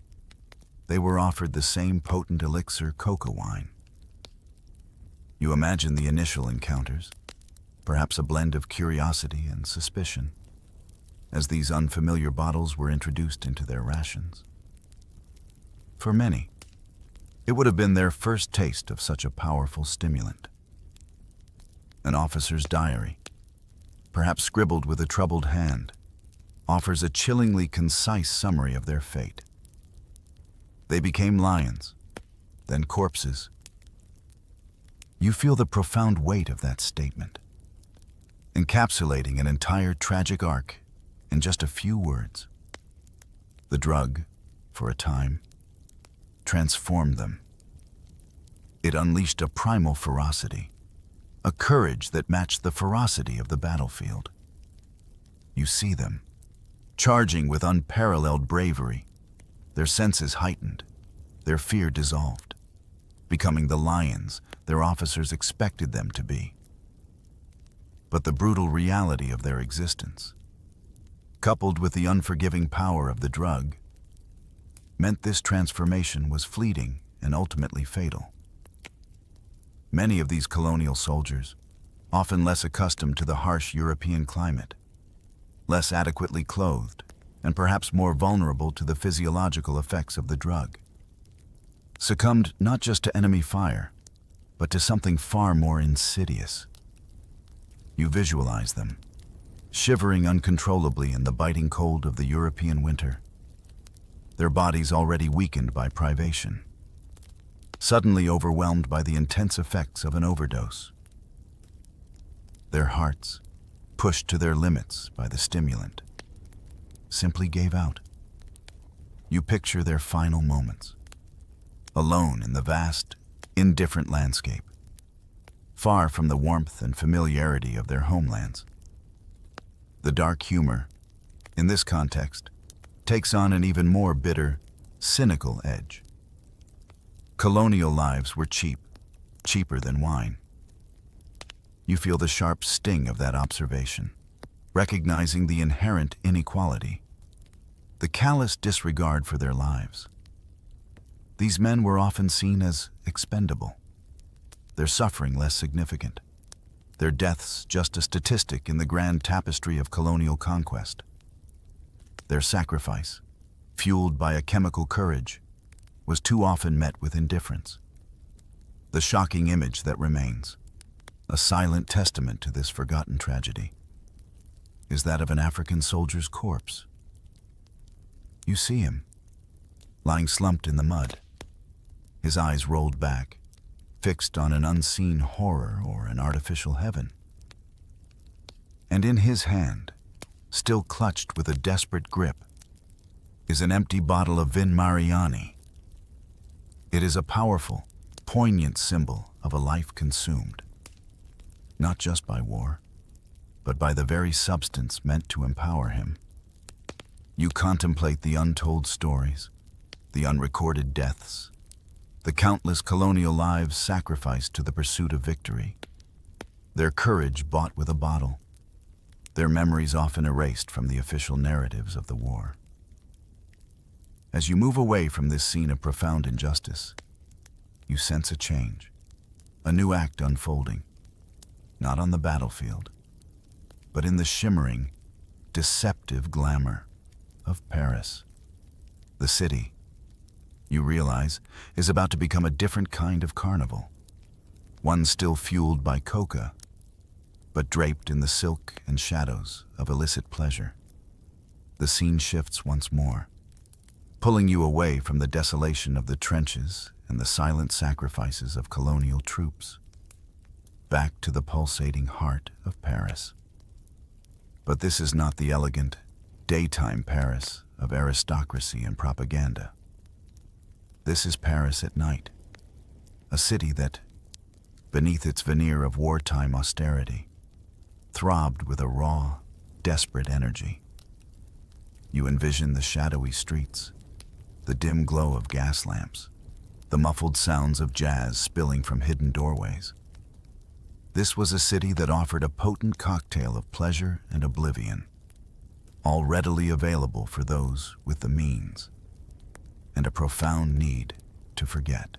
they were offered the same potent elixir coca wine. You imagine the initial encounters, perhaps a blend of curiosity and suspicion, as these unfamiliar bottles were introduced into their rations. For many, it would have been their first taste of such a powerful stimulant. An officer's diary, perhaps scribbled with a troubled hand, offers a chillingly concise summary of their fate. They became lions, then corpses. You feel the profound weight of that statement, encapsulating an entire tragic arc in just a few words. The drug, for a time, transformed them. It unleashed a primal ferocity, a courage that matched the ferocity of the battlefield. You see them, charging with unparalleled bravery, their senses heightened, their fear dissolved, becoming the lions their officers expected them to be. But the brutal reality of their existence, coupled with the unforgiving power of the drug, meant this transformation was fleeting and ultimately fatal. Many of these colonial soldiers, often less accustomed to the harsh European climate, less adequately clothed, and perhaps more vulnerable to the physiological effects of the drug, succumbed not just to enemy fire, but to something far more insidious. You visualize them, shivering uncontrollably in the biting cold of the European winter, their bodies already weakened by privation, suddenly overwhelmed by the intense effects of an overdose. Their hearts, pushed to their limits by the stimulant, simply gave out. You picture their final moments, alone in the vast, indifferent landscape, far from the warmth and familiarity of their homelands. The dark humor, in this context, takes on an even more bitter, cynical edge. Colonial lives were cheap, cheaper than wine. You feel the sharp sting of that observation, recognizing the inherent inequality, the callous disregard for their lives. These men were often seen as expendable, their suffering less significant, their deaths just a statistic in the grand tapestry of colonial conquest. Their sacrifice, fueled by a chemical courage, was too often met with indifference. The shocking image that remains, a silent testament to this forgotten tragedy. is that of an African soldier's corpse. You see him, lying slumped in the mud, his eyes rolled back, fixed on an unseen horror or an artificial heaven. And in his hand, still clutched with a desperate grip, is an empty bottle of Vin Mariani. It is a powerful, poignant symbol of a life consumed, not just by war, but by the very substance meant to empower him. You contemplate the untold stories, the unrecorded deaths, the countless colonial lives sacrificed to the pursuit of victory, their courage bought with a bottle, their memories often erased from the official narratives of the war. As you move away from this scene of profound injustice, you sense a change, a new act unfolding, not on the battlefield, but in the shimmering, deceptive glamour of Paris. The city, you realize, is about to become a different kind of carnival, one still fueled by coca, but draped in the silk and shadows of illicit pleasure. The scene shifts once more, pulling you away from the desolation of the trenches and the silent sacrifices of colonial troops, back to the pulsating heart of Paris. But this is not the elegant, daytime Paris of aristocracy and propaganda. This is Paris at night, a city that, beneath its veneer of wartime austerity, throbbed with a raw, desperate energy. You envision the shadowy streets, the dim glow of gas lamps, the muffled sounds of jazz spilling from hidden doorways. This was a city that offered a potent cocktail of pleasure and oblivion, all readily available for those with the means, and a profound need to forget.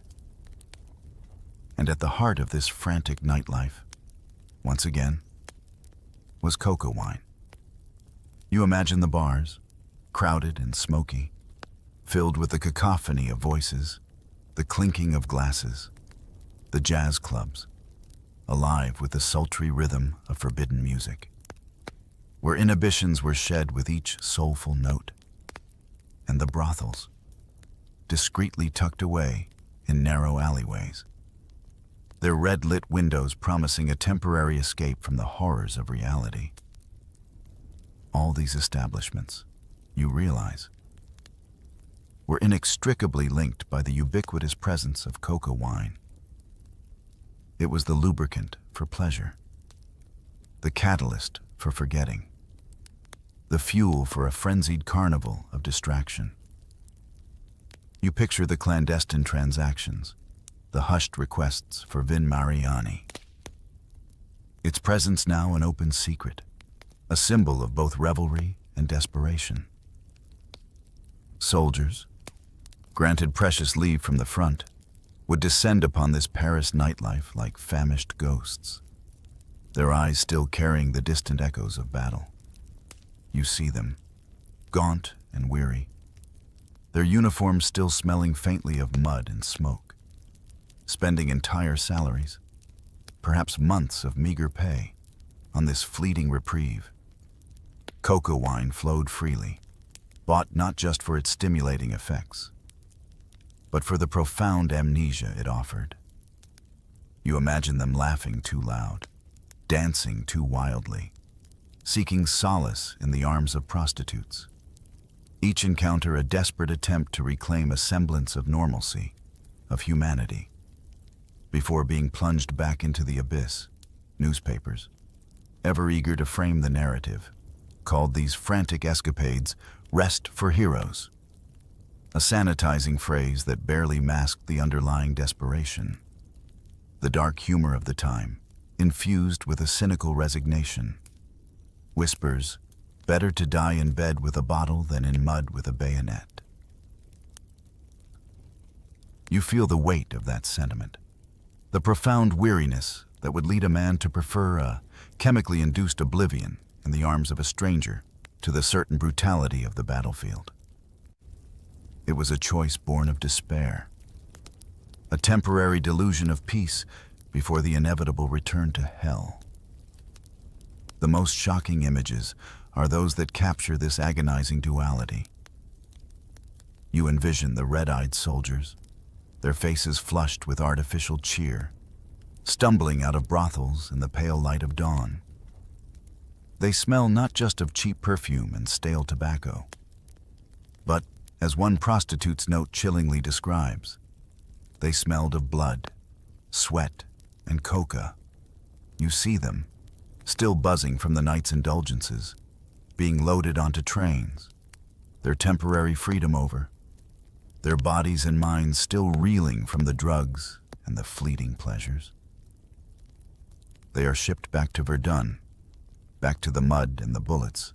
And at the heart of this frantic nightlife, once again, was coca wine. You imagine the bars, crowded and smoky, filled with the cacophony of voices, the clinking of glasses, the jazz clubs, alive with the sultry rhythm of forbidden music, where inhibitions were shed with each soulful note, and the brothels, discreetly tucked away in narrow alleyways, their red-lit windows promising a temporary escape from the horrors of reality. All these establishments, you realize, were inextricably linked by the ubiquitous presence of coca wine. It was the lubricant for pleasure, the catalyst for forgetting, the fuel for a frenzied carnival of distraction. You picture the clandestine transactions, the hushed requests for Vin Mariani. Its presence now an open secret, a symbol of both revelry and desperation. Soldiers, granted precious leave from the front, would descend upon this Paris nightlife like famished ghosts, their eyes still carrying the distant echoes of battle. You see them, gaunt and weary, their uniforms still smelling faintly of mud and smoke, spending entire salaries, perhaps months of meager pay, on this fleeting reprieve. Coca wine flowed freely, bought not just for its stimulating effects, but for the profound amnesia it offered. You imagine them laughing too loud, dancing too wildly, seeking solace in the arms of prostitutes. Each encounter a desperate attempt to reclaim a semblance of normalcy, of humanity, before being plunged back into the abyss. Newspapers, ever eager to frame the narrative, called these frantic escapades "rest for heroes," a sanitizing phrase that barely masked the underlying desperation, the dark humor of the time, infused with a cynical resignation. Whispers, "Better to die in bed with a bottle than in mud with a bayonet." You feel the weight of that sentiment, the profound weariness that would lead a man to prefer a chemically induced oblivion in the arms of a stranger to the certain brutality of the battlefield. It was a choice born of despair, a temporary delusion of peace before the inevitable return to hell. The most shocking images are those that capture this agonizing duality. You envision the red-eyed soldiers, their faces flushed with artificial cheer, stumbling out of brothels in the pale light of dawn. They smell not just of cheap perfume and stale tobacco, but, as one prostitute's note chillingly describes, they smelled of blood, sweat, and coca. You see them, still buzzing from the night's indulgences, being loaded onto trains, their temporary freedom over, their bodies and minds still reeling from the drugs and the fleeting pleasures. They are shipped back to Verdun, back to the mud and the bullets,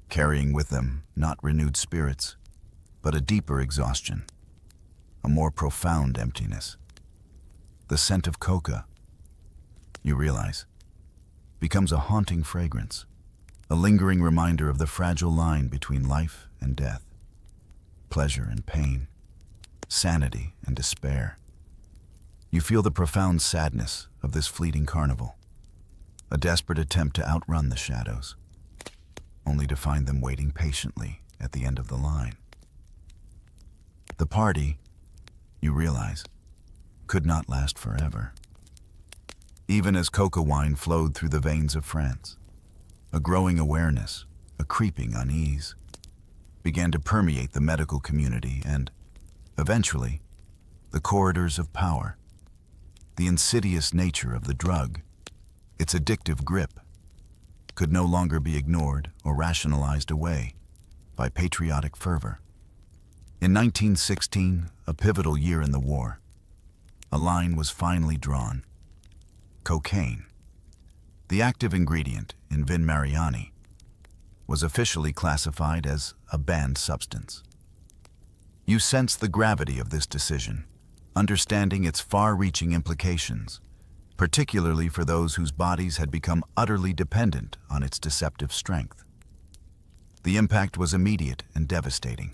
carrying with them not renewed spirits, but a deeper exhaustion, a more profound emptiness. The scent of coca, you realize, becomes a haunting fragrance, a lingering reminder of the fragile line between life and death, pleasure and pain, sanity and despair. You feel the profound sadness of this fleeting carnival, a desperate attempt to outrun the shadows, only to find them waiting patiently at the end of the line. The party, you realize, could not last forever. Even as coca wine flowed through the veins of France, a growing awareness, a creeping unease, began to permeate the medical community and, eventually, the corridors of power. The insidious nature of the drug, its addictive grip, could no longer be ignored or rationalized away by patriotic fervor. In 1916, a pivotal year in the war, a line was finally drawn. Cocaine, the active ingredient in Vin Mariani, was officially classified as a banned substance. You sense the gravity of this decision, understanding its far-reaching implications, particularly for those whose bodies had become utterly dependent on its deceptive strength. The impact was immediate and devastating,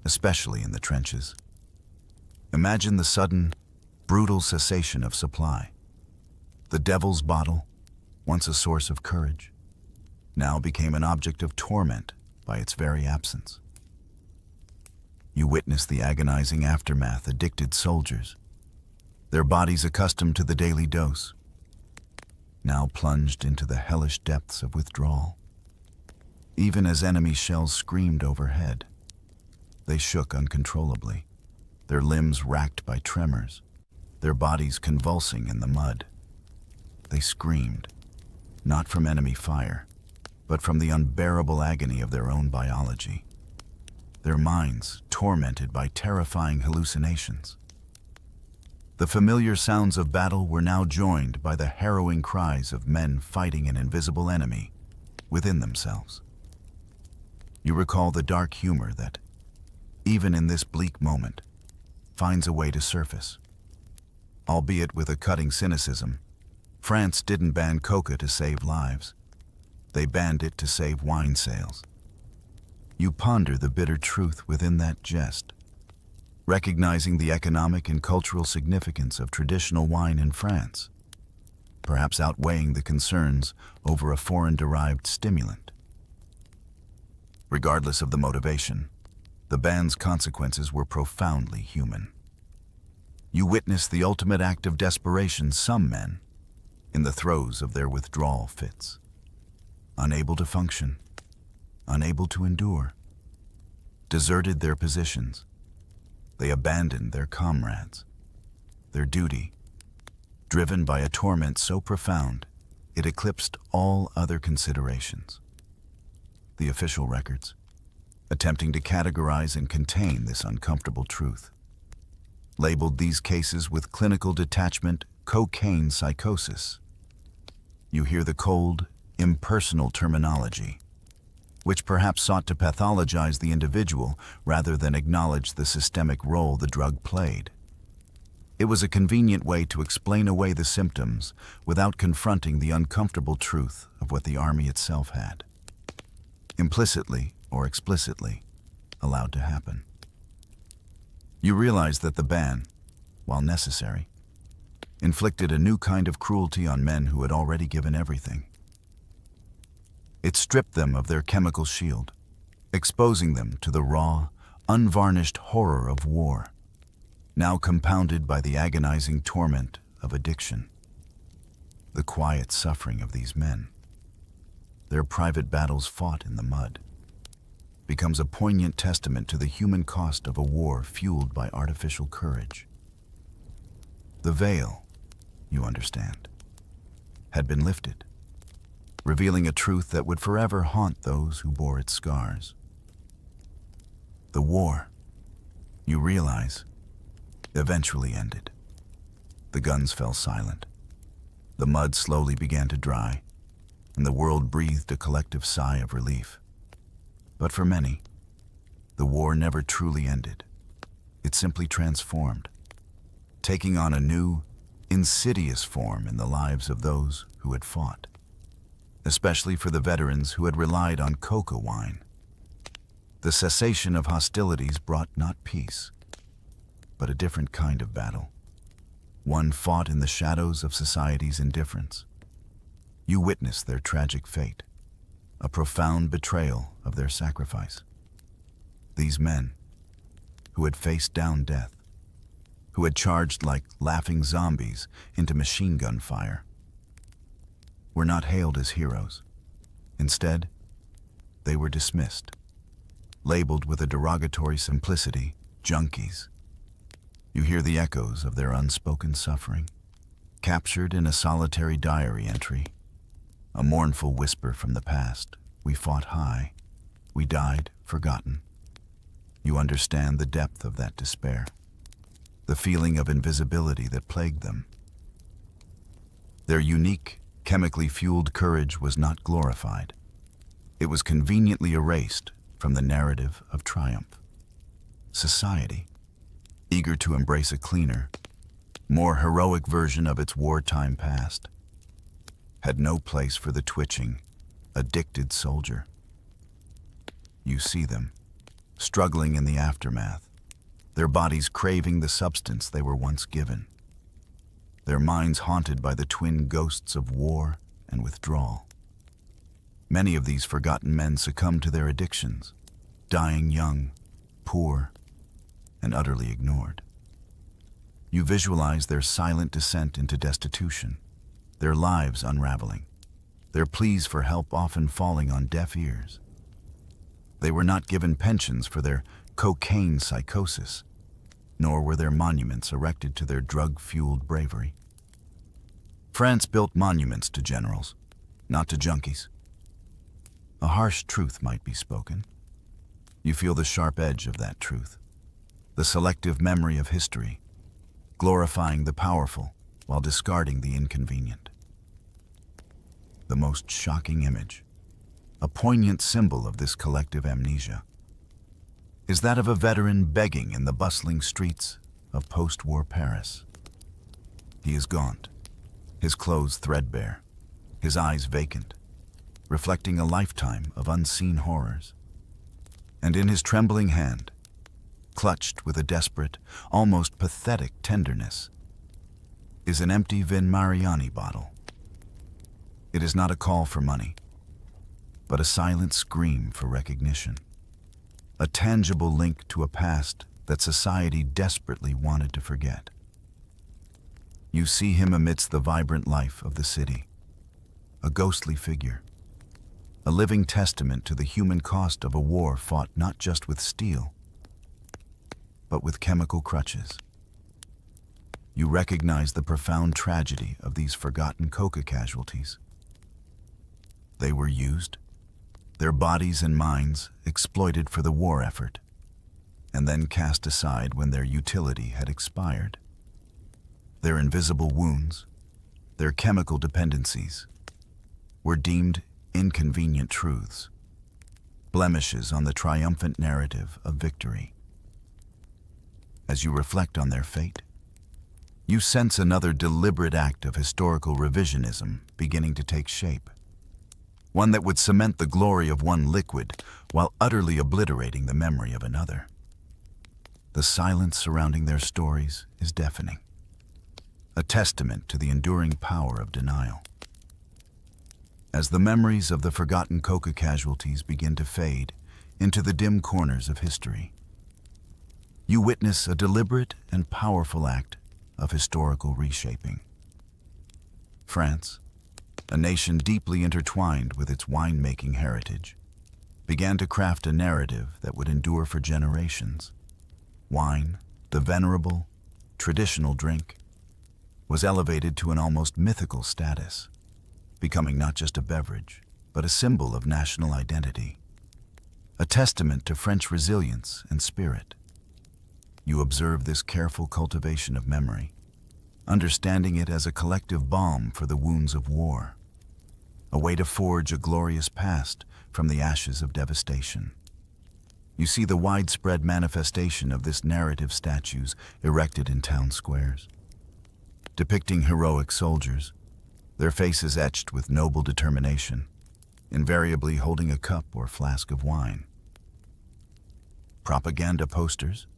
especially in the trenches. Imagine the sudden, brutal cessation of supply. The devil's bottle, once a source of courage, now became an object of torment by its very absence. You witness the agonizing aftermath. Addicted soldiers, their bodies accustomed to the daily dose, now plunged into the hellish depths of withdrawal. Even as enemy shells screamed overhead, they shook uncontrollably, their limbs racked by tremors, their bodies convulsing in the mud. They screamed, not from enemy fire, but from the unbearable agony of their own biology, their minds tormented by terrifying hallucinations. The familiar sounds of battle were now joined by the harrowing cries of men fighting an invisible enemy within themselves. You recall the dark humor that, even in this bleak moment, finds a way to surface. Albeit with a cutting cynicism, France didn't ban coca to save lives. They banned it to save wine sales. You ponder the bitter truth within that jest, recognizing the economic and cultural significance of traditional wine in France, perhaps outweighing the concerns over a foreign-derived stimulant. Regardless of the motivation, the ban's consequences were profoundly human. You witness the ultimate act of desperation some men, in the throes of their withdrawal fits, unable to function, unable to endure, deserted their positions. They abandoned their comrades, their duty, driven by a torment so profound it eclipsed all other considerations. The official records, attempting to categorize and contain this uncomfortable truth, labeled these cases with clinical detachment cocaine psychosis. You hear the cold, impersonal terminology, which perhaps sought to pathologize the individual rather than acknowledge the systemic role the drug played. It was a convenient way to explain away the symptoms without confronting the uncomfortable truth of what the army itself had, implicitly or explicitly, allowed to happen. You realize that the ban, while necessary, inflicted a new kind of cruelty on men who had already given everything. It stripped them of their chemical shield, exposing them to the raw, unvarnished horror of war, now compounded by the agonizing torment of addiction. The quiet suffering of these men, their private battles fought in the mud, becomes a poignant testament to the human cost of a war fueled by artificial courage. The veil, you understand, had been lifted, revealing a truth that would forever haunt those who bore its scars. The war, you realize, eventually ended. The guns fell silent. The mud slowly began to dry, and the world breathed a collective sigh of relief. But for many, the war never truly ended. It simply transformed, taking on a new, insidious form in the lives of those who had fought, especially for the veterans who had relied on coca wine. The cessation of hostilities brought not peace, but a different kind of battle, one fought in the shadows of society's indifference. You witnessed their tragic fate, a profound betrayal of their sacrifice. These men, who had faced down death, who had charged like laughing zombies into machine gun fire, were not hailed as heroes. Instead, they were dismissed, labeled with a derogatory simplicity, junkies. You hear the echoes of their unspoken suffering, captured in a solitary diary entry, a mournful whisper from the past. We fought high, we died forgotten. You understand the depth of that despair, the feeling of invisibility that plagued them. Their unique, chemically fueled courage was not glorified. It was conveniently erased from the narrative of triumph. Society, eager to embrace a cleaner, more heroic version of its wartime past, had no place for the twitching, addicted soldier. You see them, struggling in the aftermath, their bodies craving the substance they were once given, their minds haunted by the twin ghosts of war and withdrawal. Many of these forgotten men succumbed to their addictions, dying young, poor, and utterly ignored. You visualize their silent descent into destitution, their lives unraveling, their pleas for help often falling on deaf ears. They were not given pensions for their cocaine psychosis, nor were there monuments erected to their drug-fueled bravery. France built monuments to generals, not to junkies. A harsh truth might be spoken. You feel the sharp edge of that truth, the selective memory of history, glorifying the powerful while discarding the inconvenient. The most shocking image, a poignant symbol of this collective amnesia, is that of a veteran begging in the bustling streets of post-war Paris. He is gaunt, his clothes threadbare, his eyes vacant, reflecting a lifetime of unseen horrors. And in his trembling hand, clutched with a desperate, almost pathetic tenderness, is an empty Vin Mariani bottle. It is not a call for money, but a silent scream for recognition, a tangible link to a past that society desperately wanted to forget. You see him amidst the vibrant life of the city, a ghostly figure, a living testament to the human cost of a war fought not just with steel, but with chemical crutches. You recognize the profound tragedy of these forgotten coca casualties. They were used, their bodies and minds exploited for the war effort, and then cast aside when their utility had expired. Their invisible wounds, their chemical dependencies, were deemed inconvenient truths, blemishes on the triumphant narrative of victory. As you reflect on their fate, you sense another deliberate act of historical revisionism beginning to take shape, one that would cement the glory of one liquid while utterly obliterating the memory of another. The silence surrounding their stories is deafening, a testament to the enduring power of denial. as the memories of the forgotten coca casualties begin to fade into the dim corners of history. You witness a deliberate and powerful act of historical reshaping. France, a nation deeply intertwined with its winemaking heritage, began to craft a narrative that would endure for generations. Wine, the venerable, traditional drink, was elevated to an almost mythical status, becoming not just a beverage, but a symbol of national identity, a testament to French resilience and spirit. You observe this careful cultivation of memory, understanding it as a collective balm for the wounds of war, a way to forge a glorious past from the ashes of devastation. You see the widespread manifestation of this narrative statues erected in town squares, depicting heroic soldiers, their faces etched with noble determination, invariably holding a cup or flask of wine. Propaganda posters,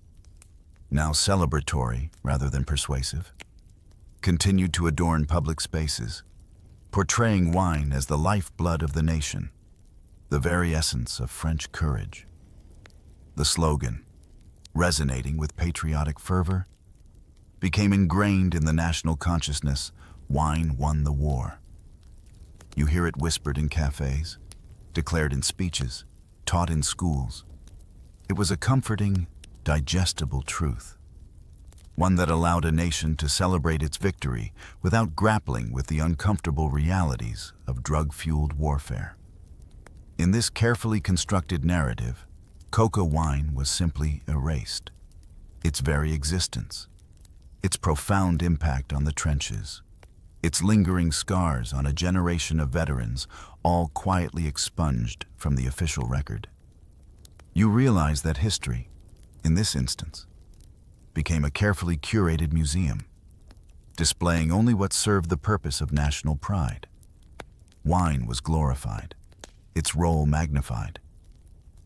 now celebratory rather than persuasive, continued to adorn public spaces, portraying wine as the lifeblood of the nation, the very essence of French courage. The slogan, resonating with patriotic fervor, became ingrained in the national consciousness: wine won the war. You hear it whispered in cafes, declared in speeches, taught in schools. It was a comforting, digestible truth, one that allowed a nation to celebrate its victory without grappling with the uncomfortable realities of drug-fueled warfare. In this carefully constructed narrative, coca wine was simply erased. Its very existence, its profound impact on the trenches, its lingering scars on a generation of veterans, all quietly expunged from the official record. You realize that history, in this instance, became a carefully curated museum, displaying only what served the purpose of national pride. Wine was glorified, its role magnified,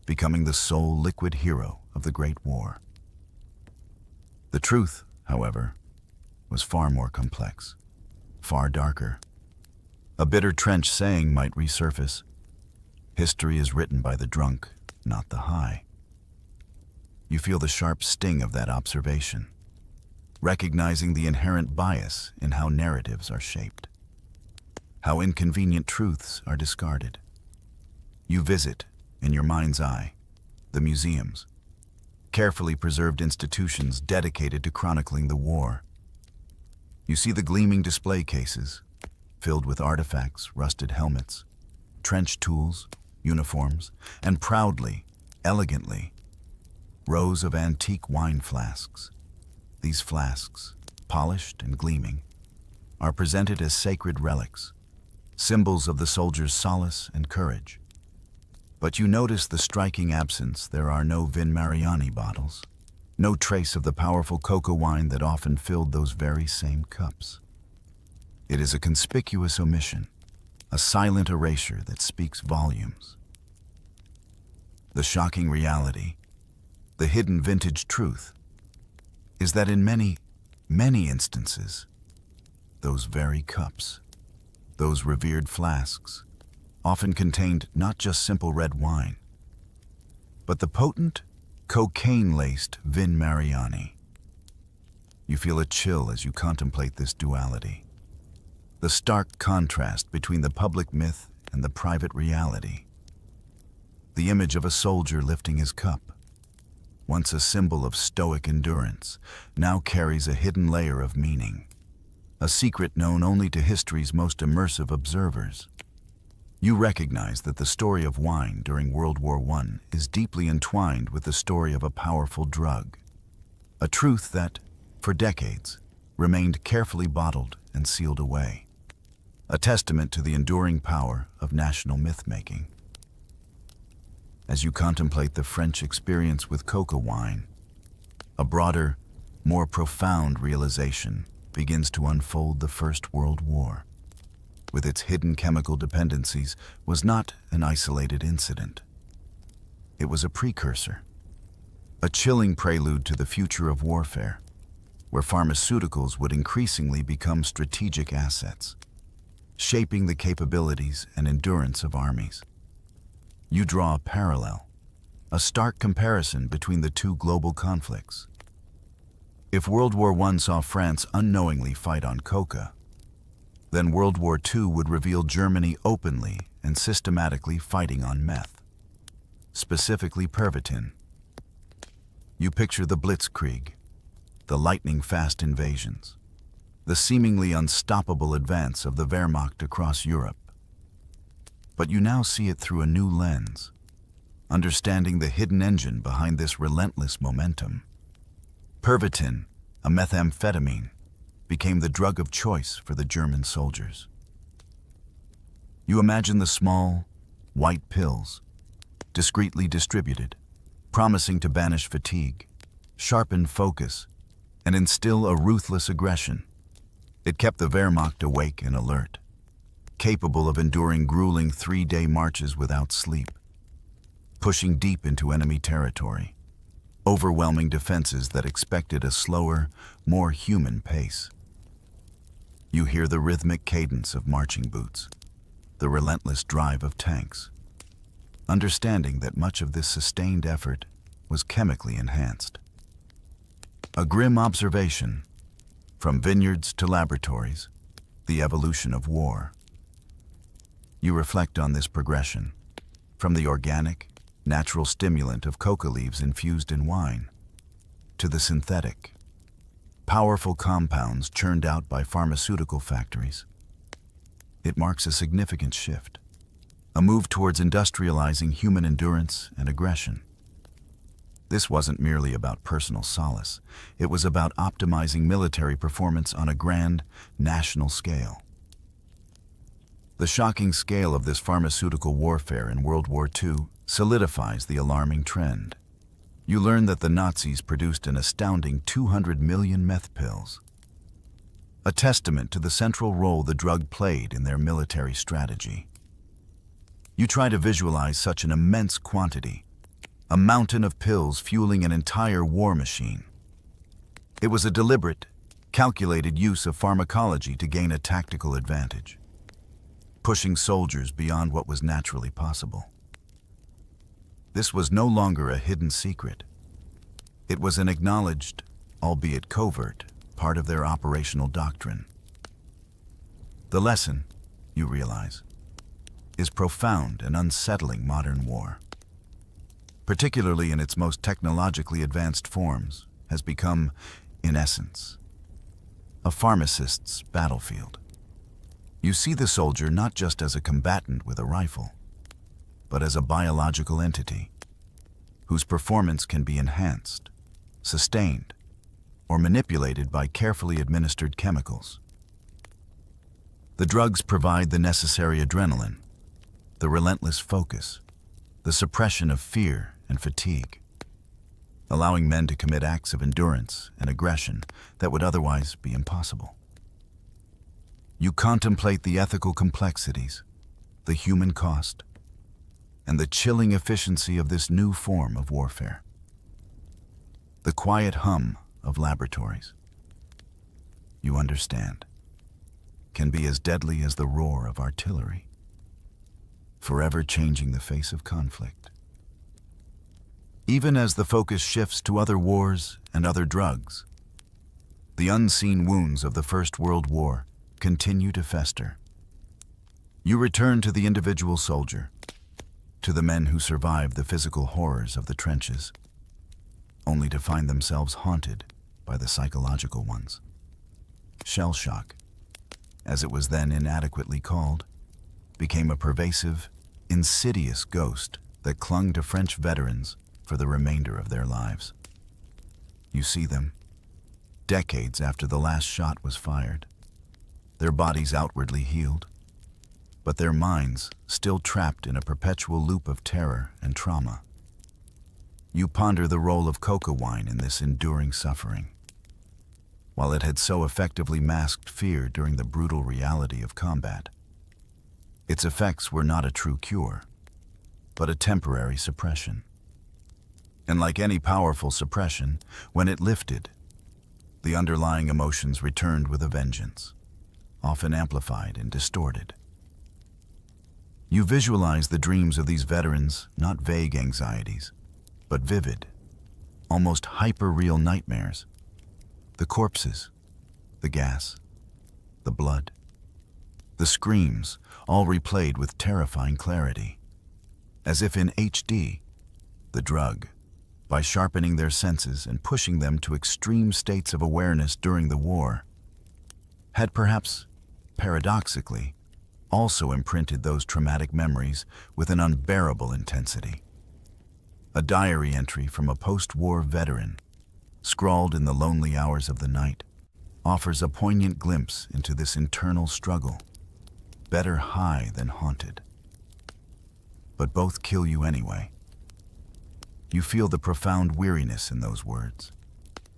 becoming the sole liquid hero of the Great War. The truth, however, was far more complex, far darker. A bitter trench saying might resurface: history is written by the drunk, not the high. You feel the sharp sting of that observation, recognizing the inherent bias in how narratives are shaped, how inconvenient truths are discarded. You visit, in your mind's eye, the museums, carefully preserved institutions dedicated to chronicling the war. You see the gleaming display cases, filled with artifacts, rusted helmets, trench tools, uniforms, and proudly, elegantly, rows of antique wine flasks. These flasks, polished and gleaming, are presented as sacred relics, symbols of the soldier's solace and courage. But you notice the striking absence: there are no Vin Mariani bottles, no trace of the powerful coca wine that often filled those very same cups. It is a conspicuous omission, a silent erasure that speaks volumes. The shocking reality, the hidden vintage truth, is that in many, many instances, those very cups, those revered flasks, often contained not just simple red wine, but the potent, cocaine-laced Vin Mariani. You feel a chill as you contemplate this duality, the stark contrast between the public myth and the private reality. The image of a soldier lifting his cup, once a symbol of stoic endurance, now carries a hidden layer of meaning, a secret known only to history's most immersive observers. You recognize that the story of wine during World War I is deeply entwined with the story of a powerful drug, a truth that, for decades, remained carefully bottled and sealed away, a testament to the enduring power of national myth-making. As you contemplate the French experience with coca wine, a broader, more profound realization begins to unfold. The First World War, with its hidden chemical dependencies, was not an isolated incident. It was a precursor, a chilling prelude to the future of warfare, where pharmaceuticals would increasingly become strategic assets, shaping the capabilities and endurance of armies. You draw a parallel, a stark comparison between the two global conflicts. If World War I saw France unknowingly fight on coca, then World War II would reveal Germany openly and systematically fighting on meth, specifically Pervitin. You picture the Blitzkrieg, the lightning-fast invasions, the seemingly unstoppable advance of the Wehrmacht across Europe. But you now see it through a new lens, understanding the hidden engine behind this relentless momentum. Pervitin, a methamphetamine, became the drug of choice for the German soldiers. You imagine the small, white pills, discreetly distributed, promising to banish fatigue, sharpen focus, and instill a ruthless aggression. It kept the Wehrmacht awake and alert, capable of enduring grueling 3-day marches without sleep, pushing deep into enemy territory, overwhelming defenses that expected a slower, more human pace. You hear the rhythmic cadence of marching boots, the relentless drive of tanks, understanding that much of this sustained effort was chemically enhanced. A grim observation, from vineyards to laboratories, the evolution of war. You reflect on this progression, from the organic, natural stimulant of coca leaves infused in wine, to the synthetic, powerful compounds churned out by pharmaceutical factories. It marks a significant shift, a move towards industrializing human endurance and aggression. This wasn't merely about personal solace. It was about optimizing military performance on a grand, national scale. The shocking scale of this pharmaceutical warfare in World War II solidifies the alarming trend. You learn that the Nazis produced an astounding 200 million meth pills, a testament to the central role the drug played in their military strategy. You try to visualize such an immense quantity, a mountain of pills fueling an entire war machine. It was a deliberate, calculated use of pharmacology to gain a tactical advantage, pushing soldiers beyond what was naturally possible. This was no longer a hidden secret. It was an acknowledged, albeit covert, part of their operational doctrine. The lesson, you realize, is profound and unsettling modern war, particularly in its most technologically advanced forms, has become, in essence, a pharmacist's battlefield. You see the soldier not just as a combatant with a rifle, but as a biological entity whose performance can be enhanced, sustained, or manipulated by carefully administered chemicals. The drugs provide the necessary adrenaline, the relentless focus, the suppression of fear and fatigue, allowing men to commit acts of endurance and aggression that would otherwise be impossible. You contemplate the ethical complexities, the human cost, and the chilling efficiency of this new form of warfare. The quiet hum of laboratories, you understand, can be as deadly as the roar of artillery, forever changing the face of conflict. Even as the focus shifts to other wars and other drugs, the unseen wounds of the First World War continue to fester. You return to the individual soldier, to the men who survived the physical horrors of the trenches, only to find themselves haunted by the psychological ones. Shell shock, as it was then inadequately called, became a pervasive, insidious ghost that clung to French veterans for the remainder of their lives. You see them, decades after the last shot was fired, their bodies outwardly healed, but their minds still trapped in a perpetual loop of terror and trauma. You ponder the role of coca wine in this enduring suffering. While it had so effectively masked fear during the brutal reality of combat, its effects were not a true cure, but a temporary suppression. And like any powerful suppression, when it lifted, the underlying emotions returned with a vengeance. often amplified and distorted. You visualize the dreams of these veterans, not vague anxieties, but vivid, almost hyper-real nightmares. The corpses, the gas, the blood, the screams, all replayed with terrifying clarity. As if in HD, the drug, by sharpening their senses and pushing them to extreme states of awareness during the war, had perhaps, paradoxically, also imprinted those traumatic memories with an unbearable intensity. A diary entry from a post-war veteran, scrawled in the lonely hours of the night, offers a poignant glimpse into this internal struggle. Better high than haunted. But both kill you anyway. You feel the profound weariness in those words,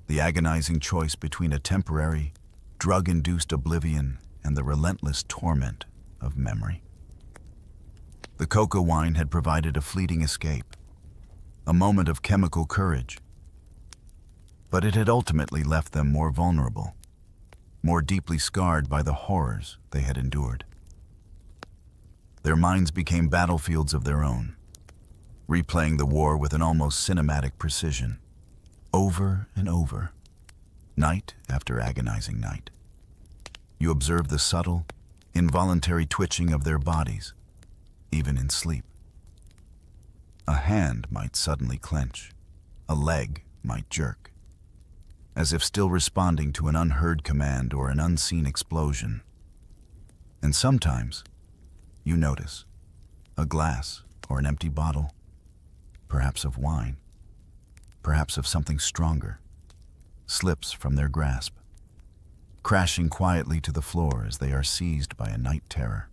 the agonizing choice between a temporary, drug-induced oblivion and the relentless torment of memory. The coca wine had provided a fleeting escape, a moment of chemical courage, but it had ultimately left them more vulnerable, more deeply scarred by the horrors they had endured. Their minds became battlefields of their own, replaying the war with an almost cinematic precision, over and over, night after agonizing night. You observe the subtle, involuntary twitching of their bodies, even in sleep. A hand might suddenly clench, a leg might jerk, as if still responding to an unheard command or an unseen explosion. And sometimes, you notice, a glass or an empty bottle, perhaps of wine, perhaps of something stronger, slips from their grasp, crashing quietly to the floor as they are seized by a night terror.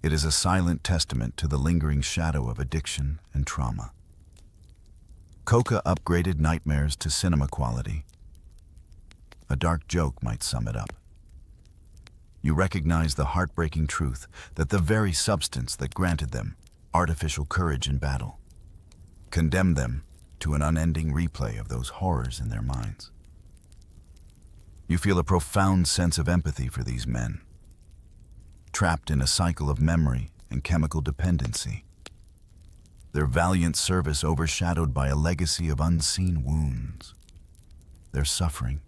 It is a silent testament to the lingering shadow of addiction and trauma. Coca upgraded nightmares to cinema quality. A dark joke might sum it up. You recognize the heartbreaking truth that the very substance that granted them artificial courage in battle condemned them to an unending replay of those horrors in their minds. You feel a profound sense of empathy for these men, trapped in a cycle of memory and chemical dependency, their valiant service overshadowed by a legacy of unseen wounds, their suffering,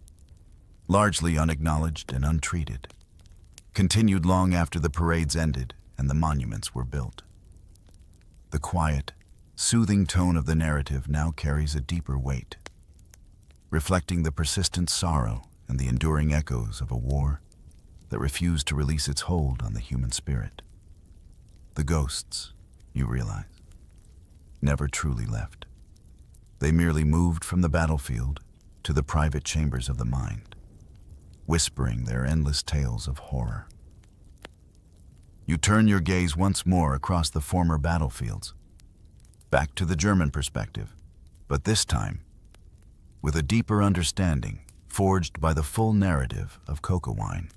largely unacknowledged and untreated, continued long after the parades ended and the monuments were built. The quiet, soothing tone of the narrative now carries a deeper weight, reflecting the persistent sorrow and the enduring echoes of a war that refused to release its hold on the human spirit. The ghosts, you realize, never truly left. They merely moved from the battlefield to the private chambers of the mind, whispering their endless tales of horror. You turn your gaze once more across the former battlefields, back to the German perspective, but this time with a deeper understanding forged by the full narrative of coca wine.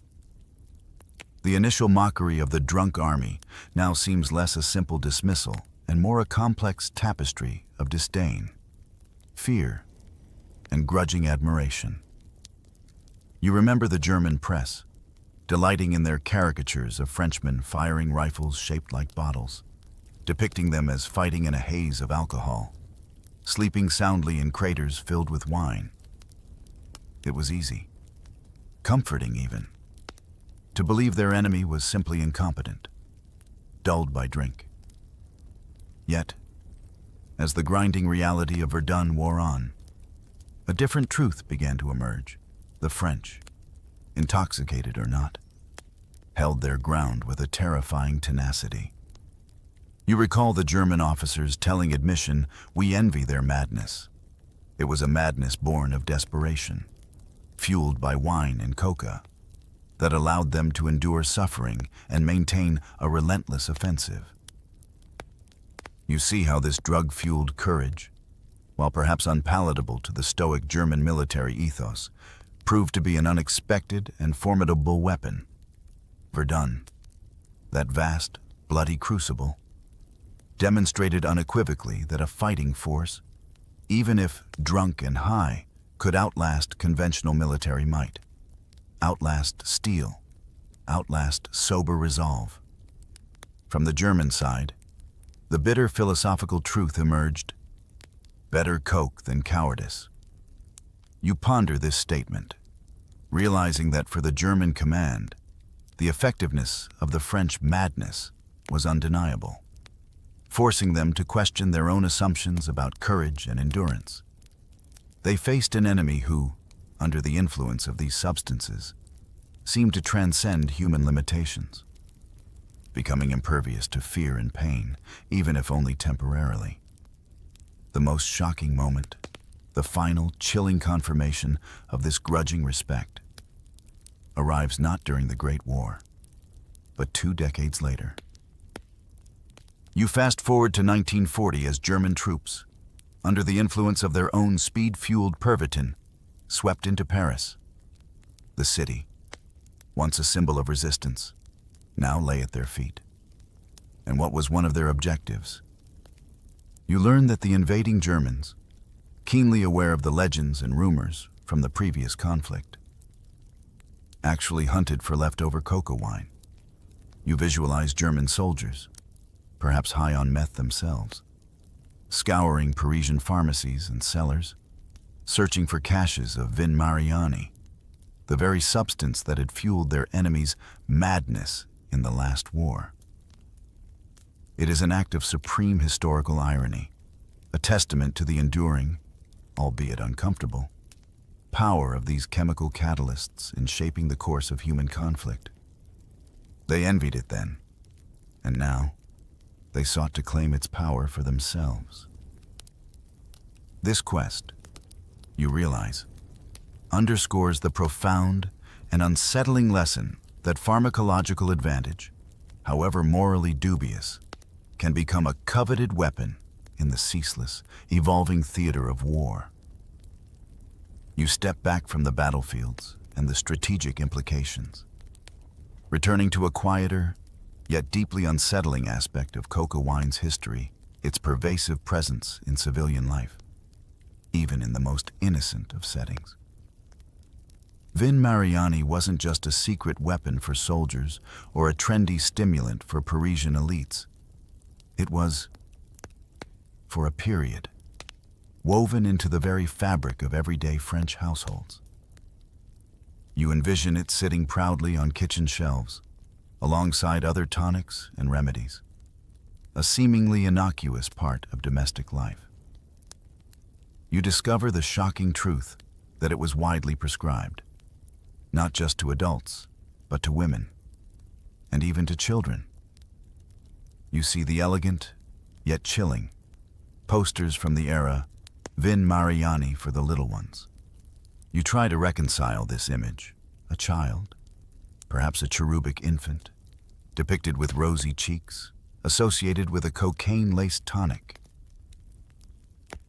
The initial mockery of the drunk army now seems less a simple dismissal and more a complex tapestry of disdain, fear, and grudging admiration. You remember the German press, delighting in their caricatures of Frenchmen firing rifles shaped like bottles, depicting them as fighting in a haze of alcohol, sleeping soundly in craters filled with wine. It was easy, comforting even, to believe their enemy was simply incompetent, dulled by drink. Yet, as the grinding reality of Verdun wore on, a different truth began to emerge. The French, intoxicated or not, held their ground with a terrifying tenacity. You recall the German officers telling admission, "We envy their madness." It was a madness born of desperation, fueled by wine and coca, that allowed them to endure suffering and maintain a relentless offensive. You see how this drug-fueled courage, while perhaps unpalatable to the stoic German military ethos, proved to be an unexpected and formidable weapon. Verdun, that vast, bloody crucible, demonstrated unequivocally that a fighting force, even if drunk and high, could outlast conventional military might, outlast steel, outlast sober resolve. From the German side, the bitter philosophical truth emerged: better coke than cowardice. You ponder this statement, realizing that for the German command, the effectiveness of the French madness was undeniable, forcing them to question their own assumptions about courage and endurance. They faced an enemy who, under the influence of these substances, seemed to transcend human limitations, becoming impervious to fear and pain, even if only temporarily. The most shocking moment, the final chilling confirmation of this grudging respect, arrives not during the Great War, but 2 decades later. You fast forward to 1940 as German troops, under the influence of their own speed-fueled Pervitin, swept into Paris. The city, once a symbol of resistance, now lay at their feet. And what was one of their objectives? You learn that the invading Germans, keenly aware of the legends and rumors from the previous conflict, actually hunted for leftover cocoa wine. You visualize German soldiers, perhaps high on meth themselves, scouring Parisian pharmacies and cellars, searching for caches of Vin Mariani, the very substance that had fueled their enemies' madness in the last war. It is an act of supreme historical irony, a testament to the enduring, albeit uncomfortable, power of these chemical catalysts in shaping the course of human conflict. They envied it then, and now they sought to claim its power for themselves. This quest, you realize, underscores the profound and unsettling lesson that pharmacological advantage, however morally dubious, can become a coveted weapon in the ceaseless, evolving theater of war. You step back from the battlefields and the strategic implications, returning to a quieter, yet deeply unsettling aspect of cocoa wine's history, its pervasive presence in civilian life, even in the most innocent of settings. Vin Mariani wasn't just a secret weapon for soldiers or a trendy stimulant for Parisian elites. It was, for a period, woven into the very fabric of everyday French households. You envision it sitting proudly on kitchen shelves, alongside other tonics and remedies, a seemingly innocuous part of domestic life. You discover the shocking truth that it was widely prescribed, not just to adults, but to women, and even to children. You see the elegant, yet chilling, posters from the era, Vin Mariani for the little ones. You try to reconcile this image, a child, perhaps a cherubic infant, depicted with rosy cheeks, associated with a cocaine-laced tonic.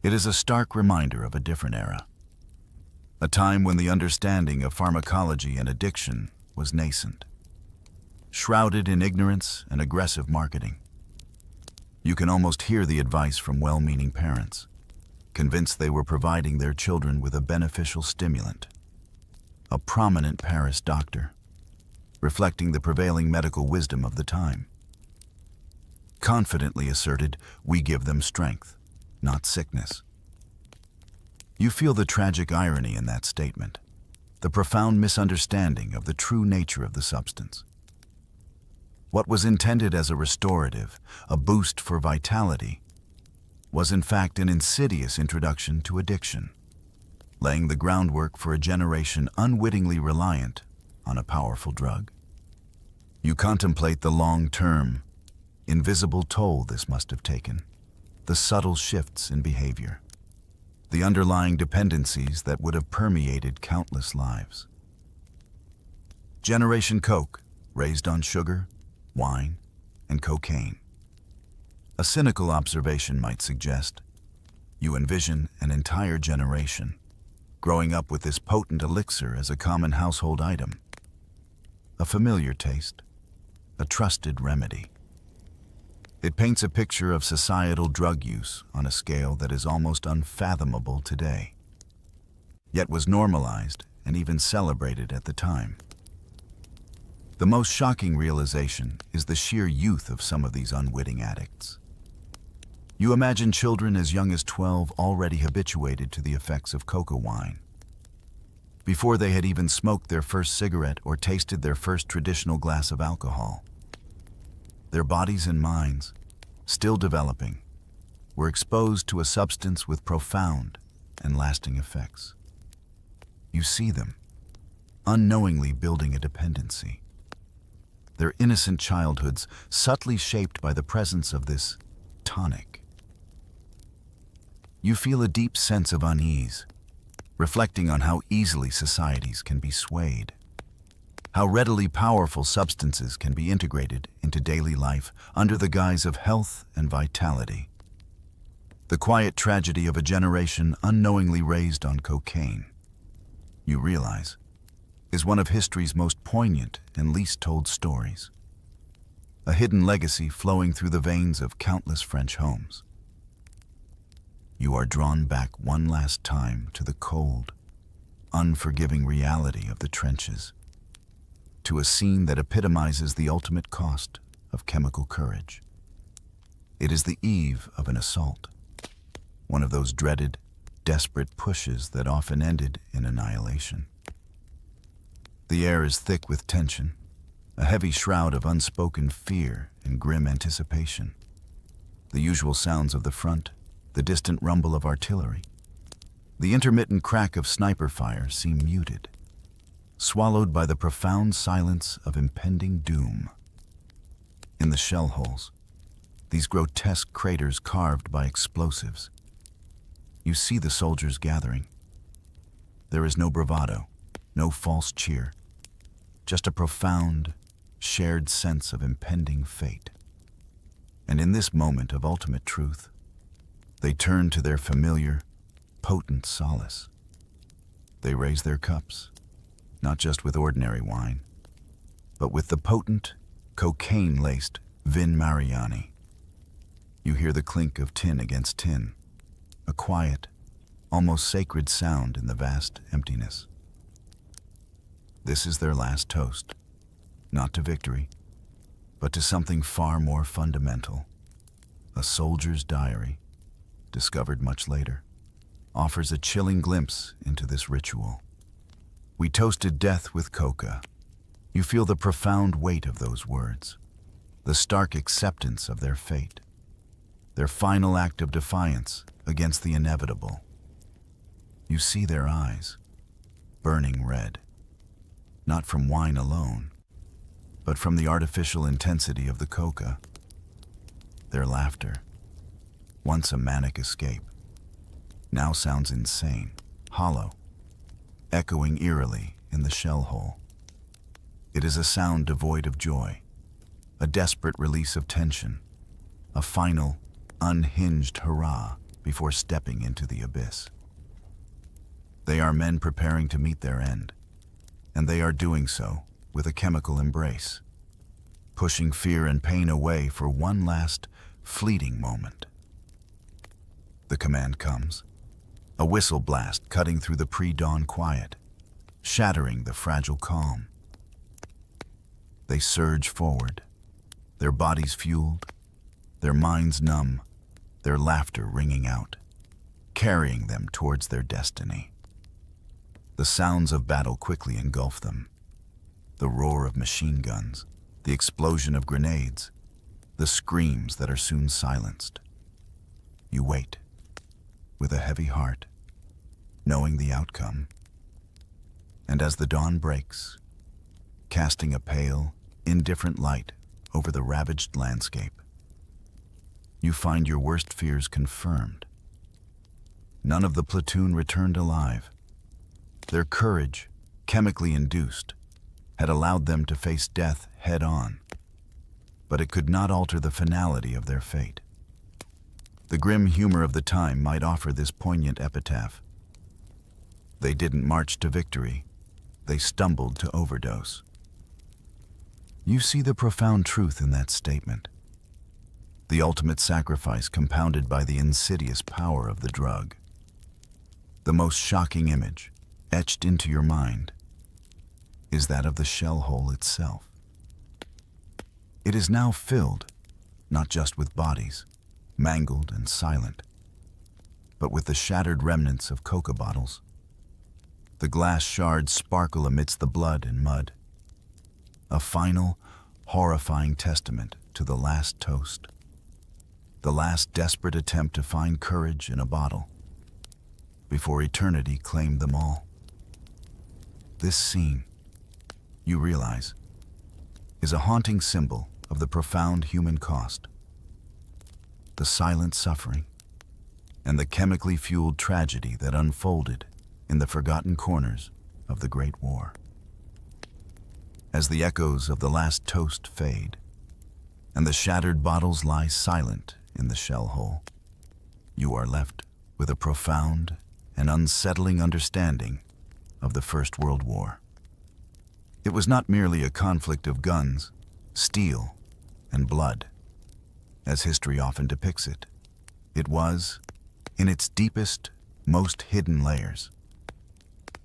It is a stark reminder of a different era, a time when the understanding of pharmacology and addiction was nascent, shrouded in ignorance and aggressive marketing. You can almost hear the advice from well-meaning parents, convinced they were providing their children with a beneficial stimulant. A prominent Paris doctor, reflecting the prevailing medical wisdom of the time, confidently asserted, "We give them strength, not sickness." You feel the tragic irony in that statement, the profound misunderstanding of the true nature of the substance. What was intended as a restorative, a boost for vitality, was in fact an insidious introduction to addiction, laying the groundwork for a generation unwittingly reliant on a powerful drug. You contemplate the long-term, invisible toll this must have taken, the subtle shifts in behavior, the underlying dependencies that would have permeated countless lives. Generation Coke, raised on sugar, wine, and cocaine. A cynical observation might suggest, you envision an entire generation growing up with this potent elixir as a common household item, a familiar taste, a trusted remedy. It paints a picture of societal drug use on a scale that is almost unfathomable today, yet was normalized and even celebrated at the time. The most shocking realization is the sheer youth of some of these unwitting addicts. You imagine children as young as 12 already habituated to the effects of coca wine. Before they had even smoked their first cigarette or tasted their first traditional glass of alcohol. Their bodies and minds, still developing, were exposed to a substance with profound and lasting effects. You see them, unknowingly building a dependency. Their innocent childhoods subtly shaped by the presence of this tonic. You feel a deep sense of unease, reflecting on how easily societies can be swayed, how readily powerful substances can be integrated into daily life under the guise of health and vitality. The quiet tragedy of a generation unknowingly raised on cocaine, you realize, is one of history's most poignant and least told stories. A hidden legacy flowing through the veins of countless French homes. You are drawn back one last time to the cold, unforgiving reality of the trenches, to a scene that epitomizes the ultimate cost of chemical courage. It is the eve of an assault, one of those dreaded, desperate pushes that often ended in annihilation. The air is thick with tension, a heavy shroud of unspoken fear and grim anticipation. The usual sounds of the front, the distant rumble of artillery, the intermittent crack of sniper fire seem muted, swallowed by the profound silence of impending doom. In the shell holes, these grotesque craters carved by explosives, you see the soldiers gathering. There is no bravado, no false cheer, just a profound, shared sense of impending fate. And in this moment of ultimate truth, they turn to their familiar, potent solace. They raise their cups, not just with ordinary wine, but with the potent, cocaine-laced Vin Mariani. You hear the clink of tin against tin, a quiet, almost sacred sound in the vast emptiness. This is their last toast, not to victory, but to something far more fundamental. A soldier's diary, discovered much later, offers a chilling glimpse into this ritual. We toasted death with coca. You feel the profound weight of those words, the stark acceptance of their fate, their final act of defiance against the inevitable. You see their eyes, burning red, not from wine alone, but from the artificial intensity of the coca. Their laughter, once a manic escape, now sounds insane, hollow, echoing eerily in the shell hole. It is a sound devoid of joy, a desperate release of tension, a final, unhinged hurrah before stepping into the abyss. They are men preparing to meet their end, and they are doing so with a chemical embrace, pushing fear and pain away for one last, fleeting moment. The command comes, a whistle blast cutting through the pre-dawn quiet, shattering the fragile calm. They surge forward, their bodies fueled, their minds numb, their laughter ringing out, carrying them towards their destiny. The sounds of battle quickly engulf them. The roar of machine guns, the explosion of grenades, the screams that are soon silenced. You wait, with a heavy heart, knowing the outcome. And as the dawn breaks, casting a pale, indifferent light over the ravaged landscape, you find your worst fears confirmed. None of the platoon returned alive. Their courage, chemically induced, had allowed them to face death head-on, but it could not alter the finality of their fate. The grim humor of the time might offer this poignant epitaph. They didn't march to victory, they stumbled to overdose. You see the profound truth in that statement. The ultimate sacrifice compounded by the insidious power of the drug. The most shocking image, etched into your mind, is that of the shell hole itself. It is now filled, not just with bodies, mangled and silent, but with the shattered remnants of coca bottles. The glass shards sparkle amidst the blood and mud, a final, horrifying testament to the last toast, the last desperate attempt to find courage in a bottle, before eternity claimed them all. This scene, you realize, is a haunting symbol of the profound human cost, the silent suffering, and the chemically fueled tragedy that unfolded in the forgotten corners of the Great War. As the echoes of the last toast fade, and the shattered bottles lie silent in the shell hole, you are left with a profound and unsettling understanding of the First World War. It was not merely a conflict of guns, steel, and blood, as history often depicts it. It was, in its deepest, most hidden layers,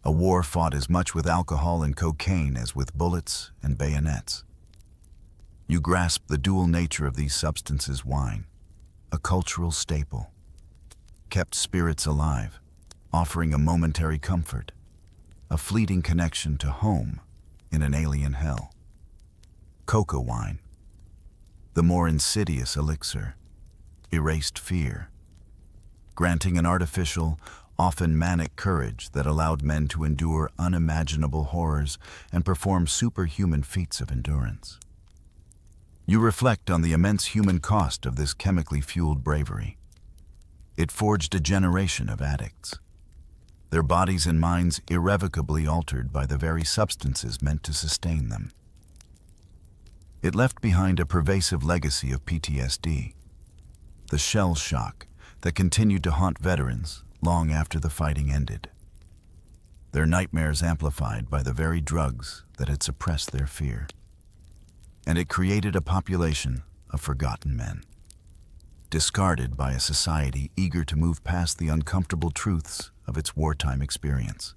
a war fought as much with alcohol and cocaine as with bullets and bayonets. You grasp the dual nature of these substances. Wine, a cultural staple, kept spirits alive, offering a momentary comfort, a fleeting connection to home in an alien hell. Coca wine, the more insidious elixir, erased fear, granting an artificial, often manic courage that allowed men to endure unimaginable horrors and perform superhuman feats of endurance. You reflect on the immense human cost of this chemically fueled bravery. It forged a generation of addicts, their bodies and minds irrevocably altered by the very substances meant to sustain them. It left behind a pervasive legacy of PTSD, the shell shock that continued to haunt veterans long after the fighting ended, their nightmares amplified by the very drugs that had suppressed their fear. And it created a population of forgotten men, discarded by a society eager to move past the uncomfortable truths of its wartime experience.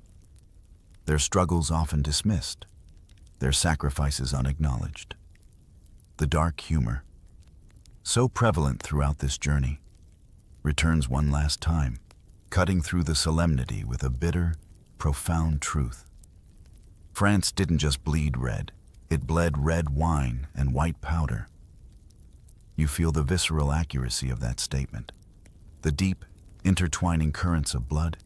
Their struggles often dismissed, their sacrifices unacknowledged. The dark humor, so prevalent throughout this journey, returns one last time, cutting through the solemnity with a bitter, profound truth. France didn't just bleed red, it bled red wine and white powder. You feel the visceral accuracy of that statement, the deep, intertwining currents of blood,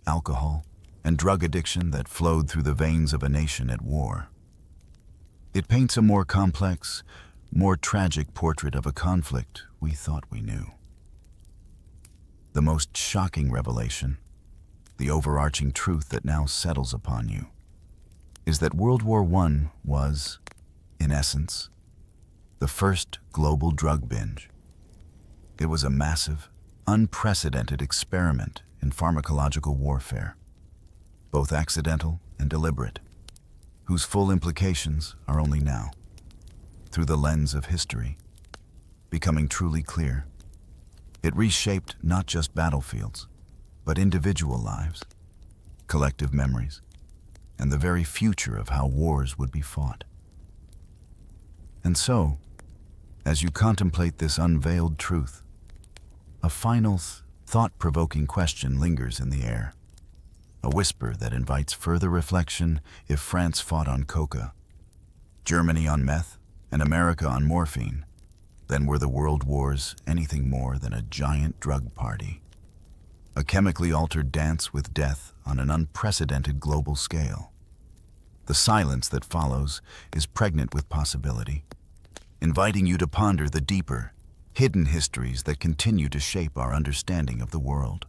alcohol, and drug addiction that flowed through the veins of a nation at war. It paints a more complex, more tragic portrait of a conflict we thought we knew. The most shocking revelation, the overarching truth that now settles upon you, is that World War I was, in essence, the first global drug binge. It was a massive, unprecedented experiment in pharmacological warfare, both accidental and deliberate, whose full implications are only now, through the lens of history, becoming truly clear. It reshaped not just battlefields, but individual lives, collective memories, and the very future of how wars would be fought. And so, as you contemplate this unveiled truth, a final, thought-provoking question lingers in the air, a whisper that invites further reflection. If France fought on coca, Germany on meth, and America on morphine, then were the world wars anything more than a giant drug party, a chemically altered dance with death on an unprecedented global scale. The silence that follows is pregnant with possibility, inviting you to ponder the deeper, hidden histories that continue to shape our understanding of the world.